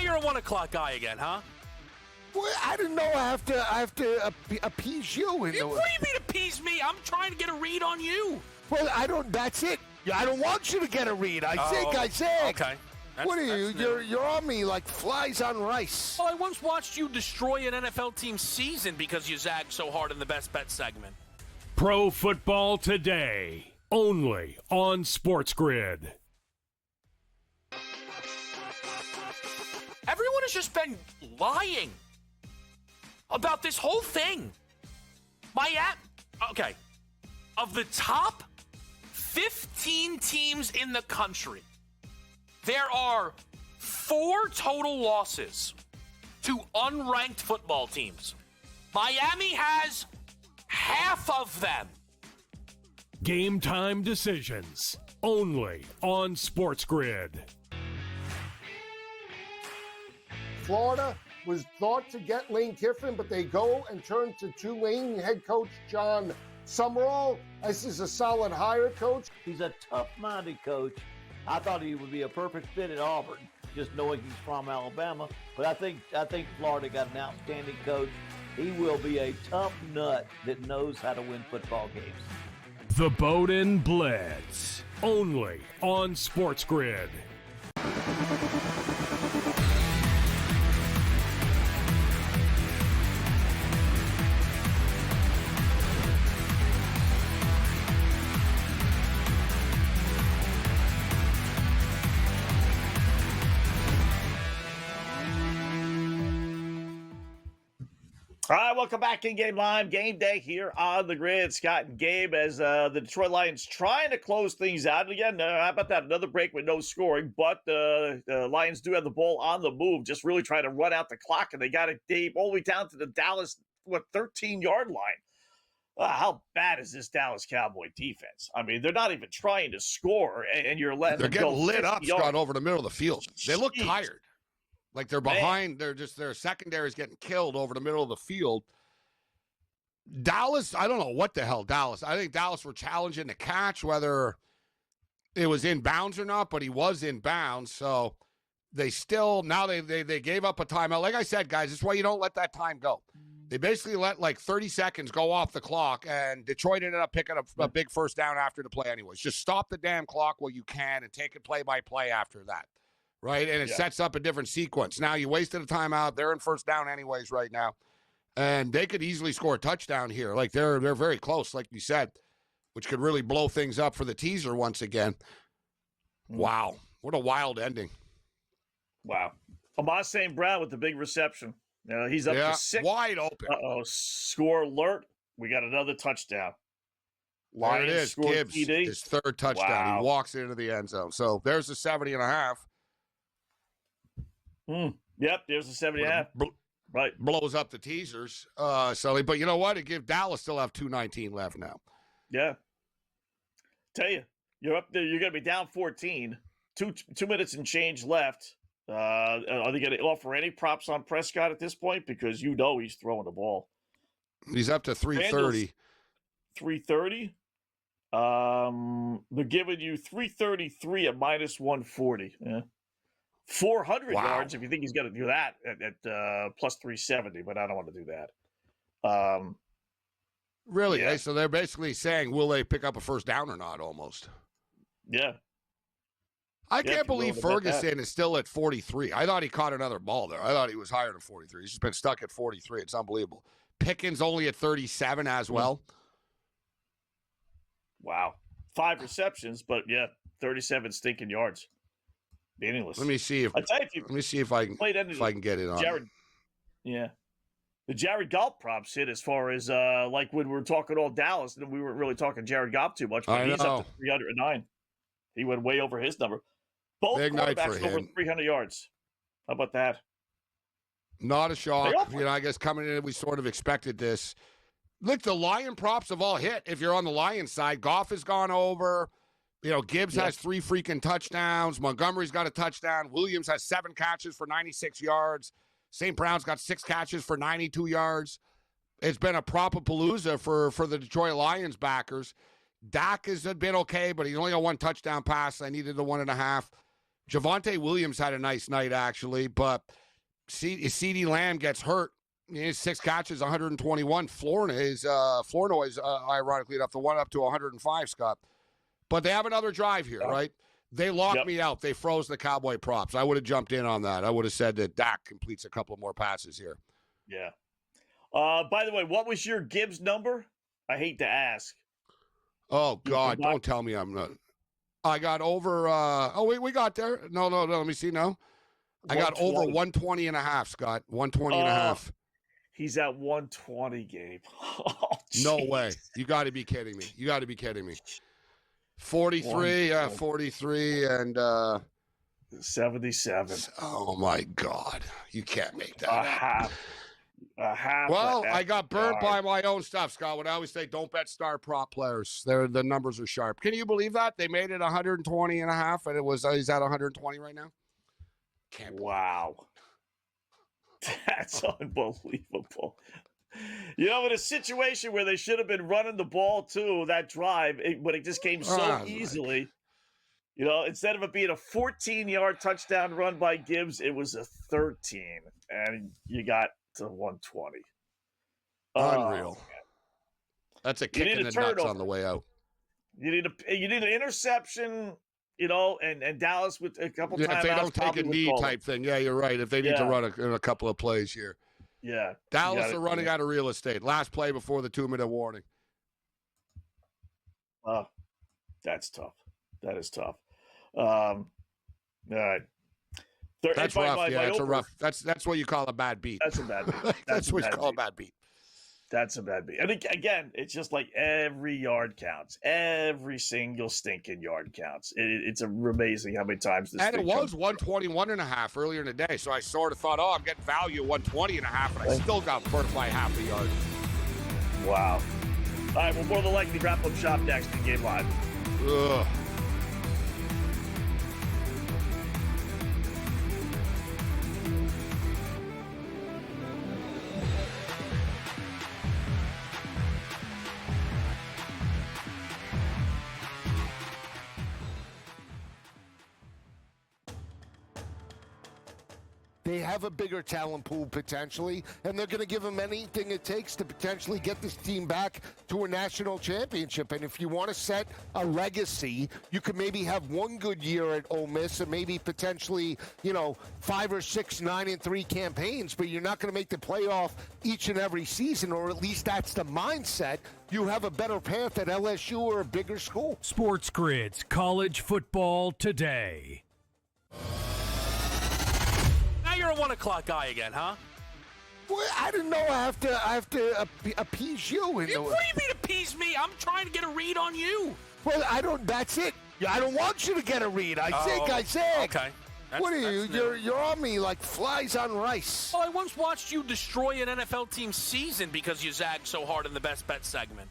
You're a 1 o'clock guy again, huh? Well, I didn't know I have to appease you. What do you mean appease me? I'm trying to get a read on you. Well, that's it. I don't want you to get a read. I said. Okay. What are you? You're on me like flies on rice. Well, I once watched you destroy an NFL team's season because you zagged so hard in the Best Bet segment. Pro Football Today, only on SportsGrid. Everyone has just been lying about this whole thing. Okay. Of the top 15 teams in the country, there are 4 total losses to unranked football teams. Miami has half of them. Game time decisions, only on SportsGrid. Florida was thought to get Lane Kiffin, but they go and turn to Tulane head coach John Summerall. This is a solid hire, coach. He's a tough-minded coach. I thought he would be a perfect fit at Auburn, just knowing he's from Alabama. But I think Florida got an outstanding coach. He will be a tough nut that knows how to win football games. The Bowden Blitz, only on SportsGrid. All right, welcome back in Game Live. Game Day here on the grid. Scott and Gabe as the Detroit Lions trying to close things out. And again, how about that? Another break with no scoring, but the Lions do have the ball on the move, just really trying to run out the clock, and they got it deep all the way down to the Dallas, 13-yard line. How bad is this Dallas Cowboy defense? I mean, they're not even trying to score, and you're letting them go. They're getting lit up, Scott, over the middle of the field. They look tired. Like they're behind. Their secondary is getting killed over the middle of the field. Dallas, I don't know what the hell Dallas. I think Dallas were challenging the catch, whether it was in bounds or not, but he was in bounds. So they still, now they gave up a timeout. Like I said, guys, that's why you don't let that time go. They basically let like 30 seconds go off the clock, and Detroit ended up picking up a big first down after the play anyways. Just stop the damn clock while you can and take it play by play after that, right? And it sets up a different sequence. Now you wasted a timeout. They're in first down anyways right now. And they could easily score a touchdown here. Like they're very close, like you said, which could really blow things up for the teaser once again. Wow. What a wild ending. Wow. Amon St. Brown with the big reception. He's up to 6. Wide open. Score alert. We got another touchdown. There it is. Gibbs, TD. his third touchdown. Wow. He walks into the end zone. So there's the 70.5. Yep, there's the 70.5. Right. Blows up the teasers, Sully. But you know what? It gives Dallas still have 2:19 left now. Yeah. Tell you, you're up there. You're going to be down 14. 2 minutes and change left. Are they going to offer any props on Prescott at this point? Because you know he's throwing the ball. He's up to 330. 330? They're giving you 333 at minus 140. Yeah. 400 yards if you think he's going to do that at plus 370, but I don't want to do that. Really? Yeah. So they're basically saying, will they pick up a first down or not almost? Yeah. I can't believe Ferguson is still at 43. I thought he caught another ball there. I thought he was higher than 43. He's just been stuck at 43. It's unbelievable. Pickens only at 37 as well. Wow. 5 receptions, but 37 stinking yards. Meaningless. Let me see if I can get it on. The Jared Goff props hit as far as like when we were talking all Dallas, and we weren't really talking Jared Goff too much, but he's up to 309. He went way over his number. Both quarterbacks over 300 yards. How about that? Not a shock. I guess coming in, we sort of expected this. Look, the Lion props have all hit. If you're on the Lion side, Goff has gone over. Gibbs has 3 freaking touchdowns. Montgomery's got a touchdown. Williams has 7 catches for 96 yards. St. Brown's got 6 catches for 92 yards. It's been a prop-a-palooza for the Detroit Lions backers. Dak has been okay, but he's only got 1 touchdown pass. I needed the 1.5. Javonte Williams had a nice night, actually, but CeeDee Lamb gets hurt. He has 6 catches, 121. Flournoy is ironically up to 105, Scott. But they have another drive here, right? They locked me out. They froze the Cowboy props. I would have jumped in on that. I would have said that Dak completes a couple more passes here. Yeah. By the way, what was your Gibbs number? I hate to ask. Oh, God. Don't tell me I'm not. I got over. We got there. No. Let me see now. I got over 120.5, Scott. 120.5. He's at 120, Gabe. Oh, no way. You got to be kidding me. 43, 43, and 77. Oh my God, you can't make that. A half. Well, I got burnt by my own stuff, Scott. When I always say, don't bet star prop players. The numbers are sharp. Can you believe that they made it 120.5, and he's at 120 right now? Wow, that's unbelievable. In a situation where they should have been running the ball too, that drive, but it just came so easily. Instead of it being a 14-yard touchdown run by Gibbs, it was a 13, and you got to 120. Unreal. That's a kick in the nuts on the way out. You need an interception, and Dallas with a couple timeouts. If they don't take a knee type thing, you're right. If they need to run a couple of plays here. Yeah. Dallas are running out of real estate. Last play before the 2-minute warning. Oh, that's tough. That is tough. All right. That's rough. It's a rough. That's what you call a bad beat. That's a bad beat. That's what you call a bad beat. That's a bad beat. And again, it's just like every yard counts. Every single stinking yard counts. It's amazing how many times this. And it was 121.5 earlier in the day, so I sort of thought, I'm getting value 120.5, and I still got burnt by half a yard. Wow. All right, we'll more than likely wrap up shop next in Game Live. Ugh. They have a bigger talent pool potentially, and they're going to give them anything it takes to potentially get this team back to a national championship. And if you want to set a legacy, you could maybe have one good year at Ole Miss and maybe potentially, 5 or 6 9-3 campaigns, but you're not going to make the playoff each and every season, or at least that's the mindset. You have a better path at LSU or a bigger school. SportsGrid's College Football Today. Now you're a 1 o'clock guy again, huh? Well, I didn't know I have to appease you. What do you mean appease me? I'm trying to get a read on you. Well, that's it. I don't want you to get a read. I zig. Okay. What are you? You're on me like flies on rice. Well, I once watched you destroy an NFL team's season because you zagged so hard in the Best Bet segment.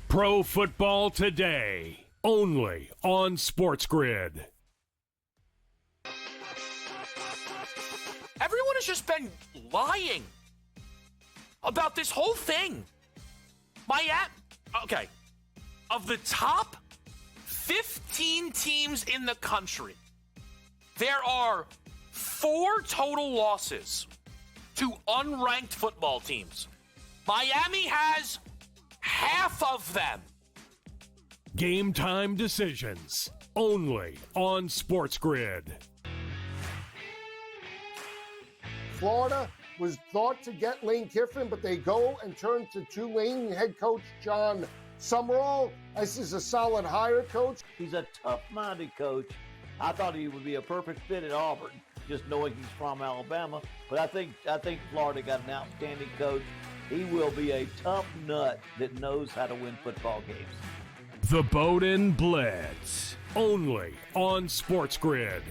Pro Football Today, only on SportsGrid. Everyone has just been lying about this whole thing. Okay. Of the top 15 teams in the country, there are 4 total losses to unranked football teams. Miami has half of them. Game time decisions, only on SportsGrid. Florida was thought to get Lane Kiffin, but they go and turn to Tulane head coach John Summerall. This is a solid hire, coach. He's a tough-minded coach. I thought he would be a perfect fit at Auburn, just knowing he's from Alabama. But I think Florida got an outstanding coach. He will be a tough nut that knows how to win football games. The Bowden Blitz, only on SportsGrid.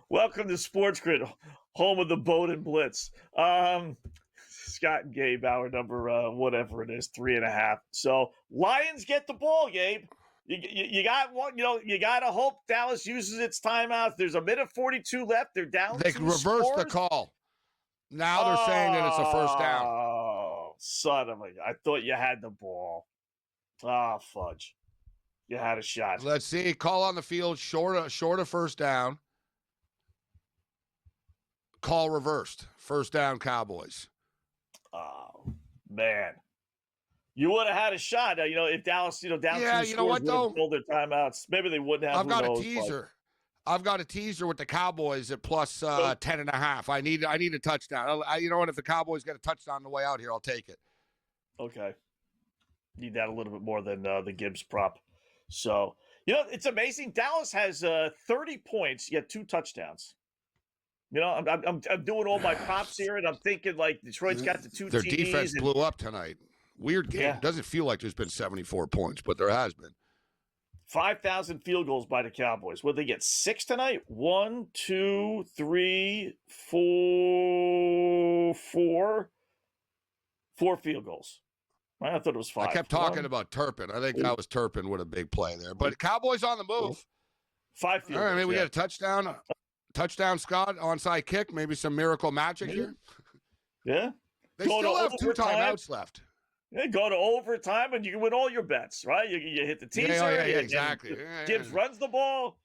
Welcome to SportsGrid, home of the Bowden Blitz. Scott and Gabe, hour number whatever it is, 3.5. So Lions get the ball, Gabe. You got one. You got to hope Dallas uses its timeouts. There's a minute 42 left. They're down. They can reverse the call. Now they're saying that it's a first down. Oh, son of a! I thought you had the ball. Ah, fudge. You had a shot. Let's see. Call on the field, short of first down. Call reversed. First down, Cowboys. Oh, man. You would have had a shot. If Dallas, down 2 scores, you know what, though? Pulled their timeouts. Maybe they wouldn't have. I've got a teaser. I've got a teaser with the Cowboys at plus 10.5. I need a touchdown. You know what? If the Cowboys get a touchdown on the way out here, I'll take it. Okay. Need that a little bit more than the Gibbs prop. So, it's amazing. Dallas has 30 points, yet 2 touchdowns. I'm doing all my props here, and I'm thinking, like, Detroit's got the 2 Their TDs. Their defense blew up tonight. Weird game. Yeah. Doesn't feel like there's been 74 points, but there has been. 5,000 field goals by the Cowboys. What did they get? 6 tonight? 1, 2, 3, 4. 4 field goals. I thought it was 5. I kept talking about Turpin. I think that was Turpin with a big play there. But Cowboys on the move. 5 field goals. All right, we got a touchdown. Touchdown, Scott. Onside kick. Maybe some miracle magic here. Yeah. They still have 2 timeouts left. Yeah, go to overtime, and you can win all your bets, right? You hit the teaser. Yeah, exactly. Gibbs runs the ball.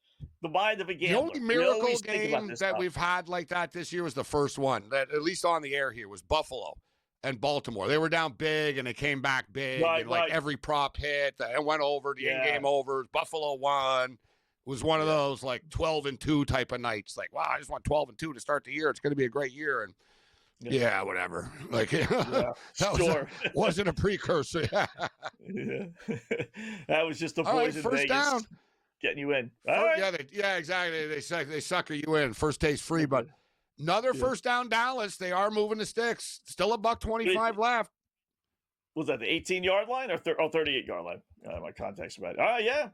The mind of a gambler. The only miracle game that we've had like that this year was the first one, that at least on the air here, was Buffalo and Baltimore. They were down big, and they came back big, and every prop hit. It went over, the in-game overs. Buffalo won. It was one of those, 12-2 type of nights. Like, wow, I just want 12-2 to start the year. It's going to be a great year. And, yeah, whatever. That wasn't a precursor. Yeah. That was just the boys in Vegas down. Getting you in. Yeah, exactly. They sucker you in. First taste free, but another first down Dallas. They are moving the sticks. Still $1.25 left. Was that the 18-yard line or 38-yard line? My contact's about it. Yeah.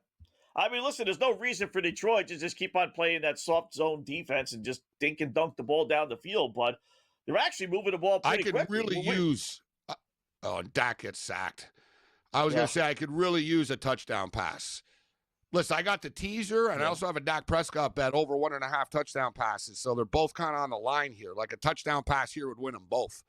I mean, listen, there's no reason for Detroit to just keep on playing that soft zone defense and just dink and dunk the ball down the field, but they're actually moving the ball pretty quickly. I could really use Dak gets sacked. I was going to say I could really use a touchdown pass. Listen, I got the teaser, and I also have a Dak Prescott bet over 1.5 touchdown passes. So they're both kind of on the line here. Like a touchdown pass here would win them both.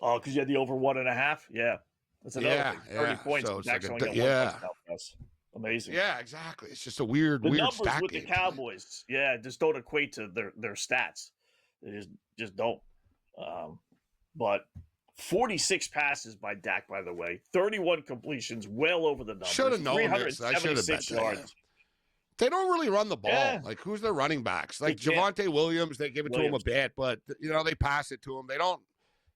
Oh, because you had the over 1.5? Yeah. That's another thing. 30 points. So it's Dak's like only got one touchdown pass. Amazing. Yeah, exactly. It's just a weird the numbers stat with game the Cowboys, just don't equate to their stats. They just don't. But 46 passes by Dak, by the way. 31 completions, well over the numbers. Should have known this. I should have bet that. They don't really run the ball. Yeah. Like, who's their running backs? Like Javonte Williams, they give it to him a bit, but they pass it to him. They don't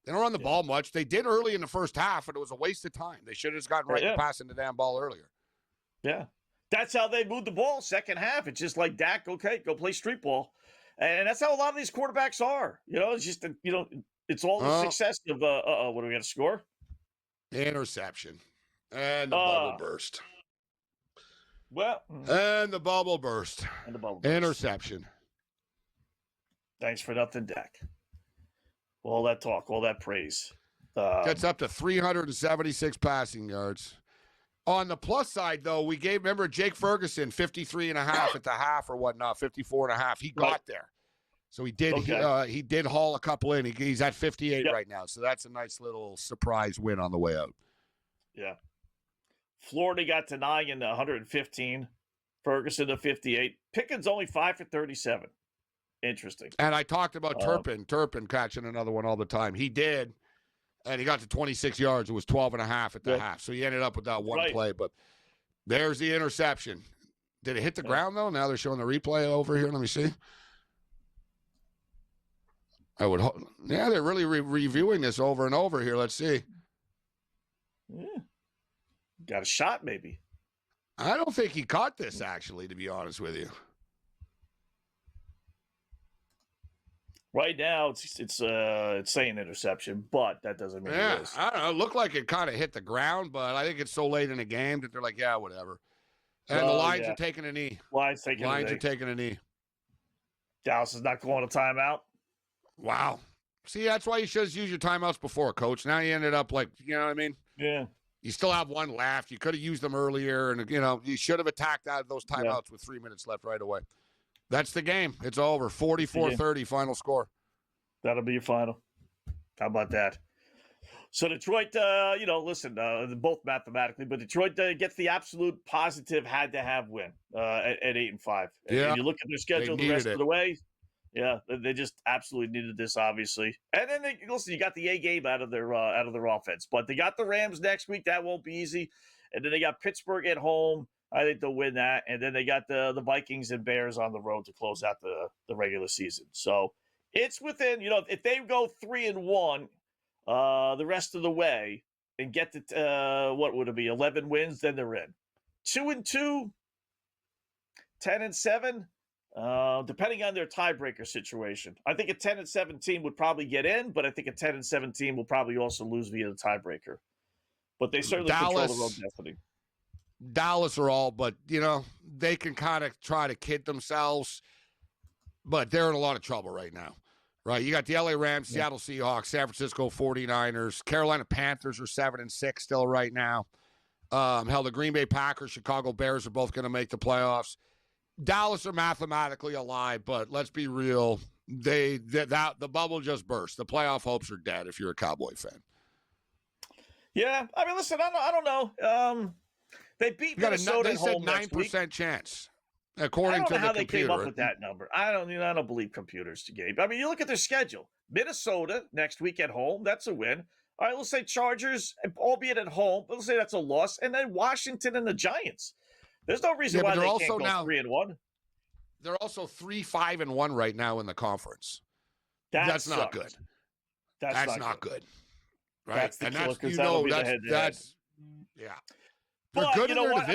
run the ball much. They did early in the first half, and it was a waste of time. They should have just gotten right to passing the damn ball earlier. Yeah. That's how they moved the ball second half. It's just like, Dak, okay, go play street ball. And that's how a lot of these quarterbacks are. It's just, it's all the success of, what do we got to score? Interception. And the bubble burst. Well. And the bubble burst. And the bubble burst. Interception. Thanks for nothing, Dak. All that talk, all that praise. Gets up to 376 passing yards. On the plus side, though, remember Jake Ferguson, 53.5 at the half or whatnot, 54.5. He got there. So he did he did haul a couple in. He's at 58 right now. So that's a nice little surprise win on the way out. Yeah. Florida got to 9 and 115. Ferguson to 58. Pickens only 5 for 37. Interesting. And I talked about Turpin catching another one all the time. He did. And he got to 26 yards. It was 12.5 at the half. So he ended up with that one play. But there's the interception. Did it hit the ground, though? Now they're showing the replay over here. Let me see. They're really reviewing this over and over here. Let's see. Yeah. Got a shot, maybe. I don't think he caught this, actually, to be honest with you. Right now, it's saying interception, but that doesn't mean it is. I don't know. It looked like it kind of hit the ground, but I think it's so late in the game that they're like, yeah, whatever. And the Lions are taking a knee. Lions are taking a knee. Dallas is not going to timeout. Wow. See, that's why you should have used your timeouts before, Coach. Now you ended up like, you know what I mean? Yeah. You still have one left. You could have used them earlier, and, you should have attacked out those timeouts with 3 minutes left right away. That's the game. It's over. 44-30 final score. That'll be your final. How about that? So Detroit, listen, both mathematically, but Detroit gets the absolute positive had-to-have win at 8-5. And you look at their schedule the rest of the way. Yeah, they just absolutely needed this, obviously. And then you got the A game out of their offense, but they got the Rams next week. That won't be easy. And then they got Pittsburgh at home. I think they'll win that. And then they got the Vikings and Bears on the road to close out the regular season. So it's within, if they go 3-1 the rest of the way and get to, what would it be, 11 wins, then they're in. 2-2, 10-7, depending on their tiebreaker situation. I think a 10-7 team would probably get in, but I think a 10-7 team will probably also lose via the tiebreaker. But they certainly control the road destiny. Dallas are all, but, they can kind of try to kid themselves, but they're in a lot of trouble right now, right? You got the LA Rams, Seattle Seahawks, San Francisco 49ers, Carolina Panthers are 7-6 still right now. The Green Bay Packers, Chicago Bears are both going to make the playoffs. Dallas are mathematically alive, but let's be real. The bubble just burst. The playoff hopes are dead if you're a Cowboy fan. Yeah, I mean, listen, I don't know. They beat Minnesota at home next week. They said 9% chance, according to the computer. I don't know how they came up with that number. I don't believe computers, Gabe. I mean, you look at their schedule. Minnesota next week at home. That's a win. All right, let's say Chargers, albeit at home. Let's say that's a loss. And then Washington and the Giants. There's no reason why they can't go 3-1. They're also 3-5-1 right now in the conference. That's not good. That's not good. Right? That's the killer, because that'll be the head-to-head. Yeah. But good you know what?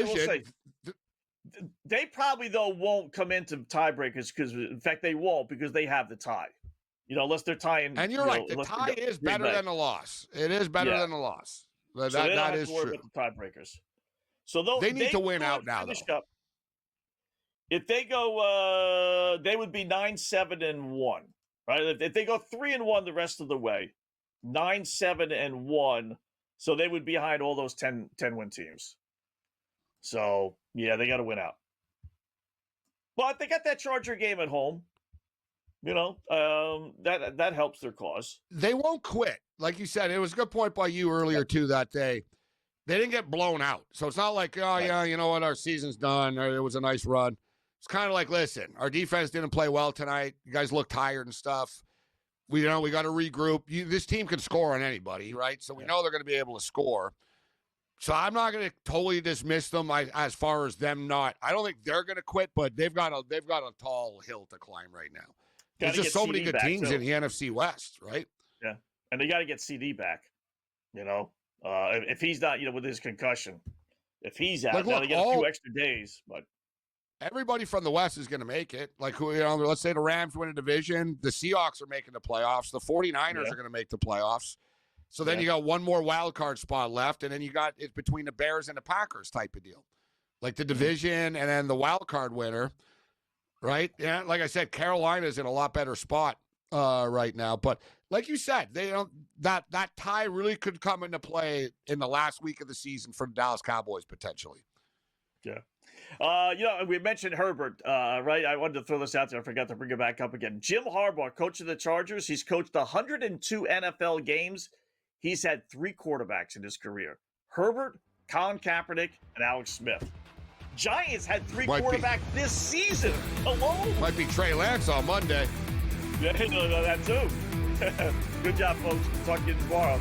They probably, though, won't come into tiebreakers because, in fact, they won't because they have the tie. Unless they're tying. And you're right. The tie is better than a loss. It is better than a loss. That is true. About the tiebreakers. So they need to win out now, though. If they go, they would be 9-7-1, right? If they go 3-1 the rest of the way, 9-7-1. So they would be behind all those 10-win teams. So, yeah, they got to win out. But they got that Charger game at home. That helps their cause. They won't quit. Like you said, it was a good point by you earlier, too, that day. They didn't get blown out. So it's not like, yeah, you know what, our season's done, or it was a nice run. It's kind of like, listen, our defense didn't play well tonight. You guys look tired and stuff. We got to regroup. This team can score on anybody, right? So we know they're going to be able to score. So I'm not going to totally dismiss them as far as them not. I don't think they're going to quit, but they've got a tall hill to climb right now. There's just so many good teams in the NFC West, right? Yeah, and they got to get CD back. If he's not, with his concussion, if he's out, now they get a few extra days. But everybody from the West is going to make it. Like, let's say the Rams win a division, the Seahawks are making the playoffs, the 49ers are going to make the playoffs. So then you got one more wild card spot left, and then you got it's between the Bears and the Packers type of deal, like the division and then the wild card winner, right? Yeah, like I said, Carolina's in a lot better spot right now. But like you said, they don't that tie really could come into play in the last week of the season for the Dallas Cowboys potentially. Yeah. We mentioned Herbert, right? I wanted to throw this out there. I forgot to bring it back up again. Jim Harbaugh, coach of the Chargers. He's coached 102 NFL games. He's had 3 quarterbacks in his career: Herbert, Colin Kaepernick, and Alex Smith. Giants had 3 quarterbacks this season alone. Might be Trey Lance on Monday. Yeah, that too. Good job, folks. Talk to you tomorrow.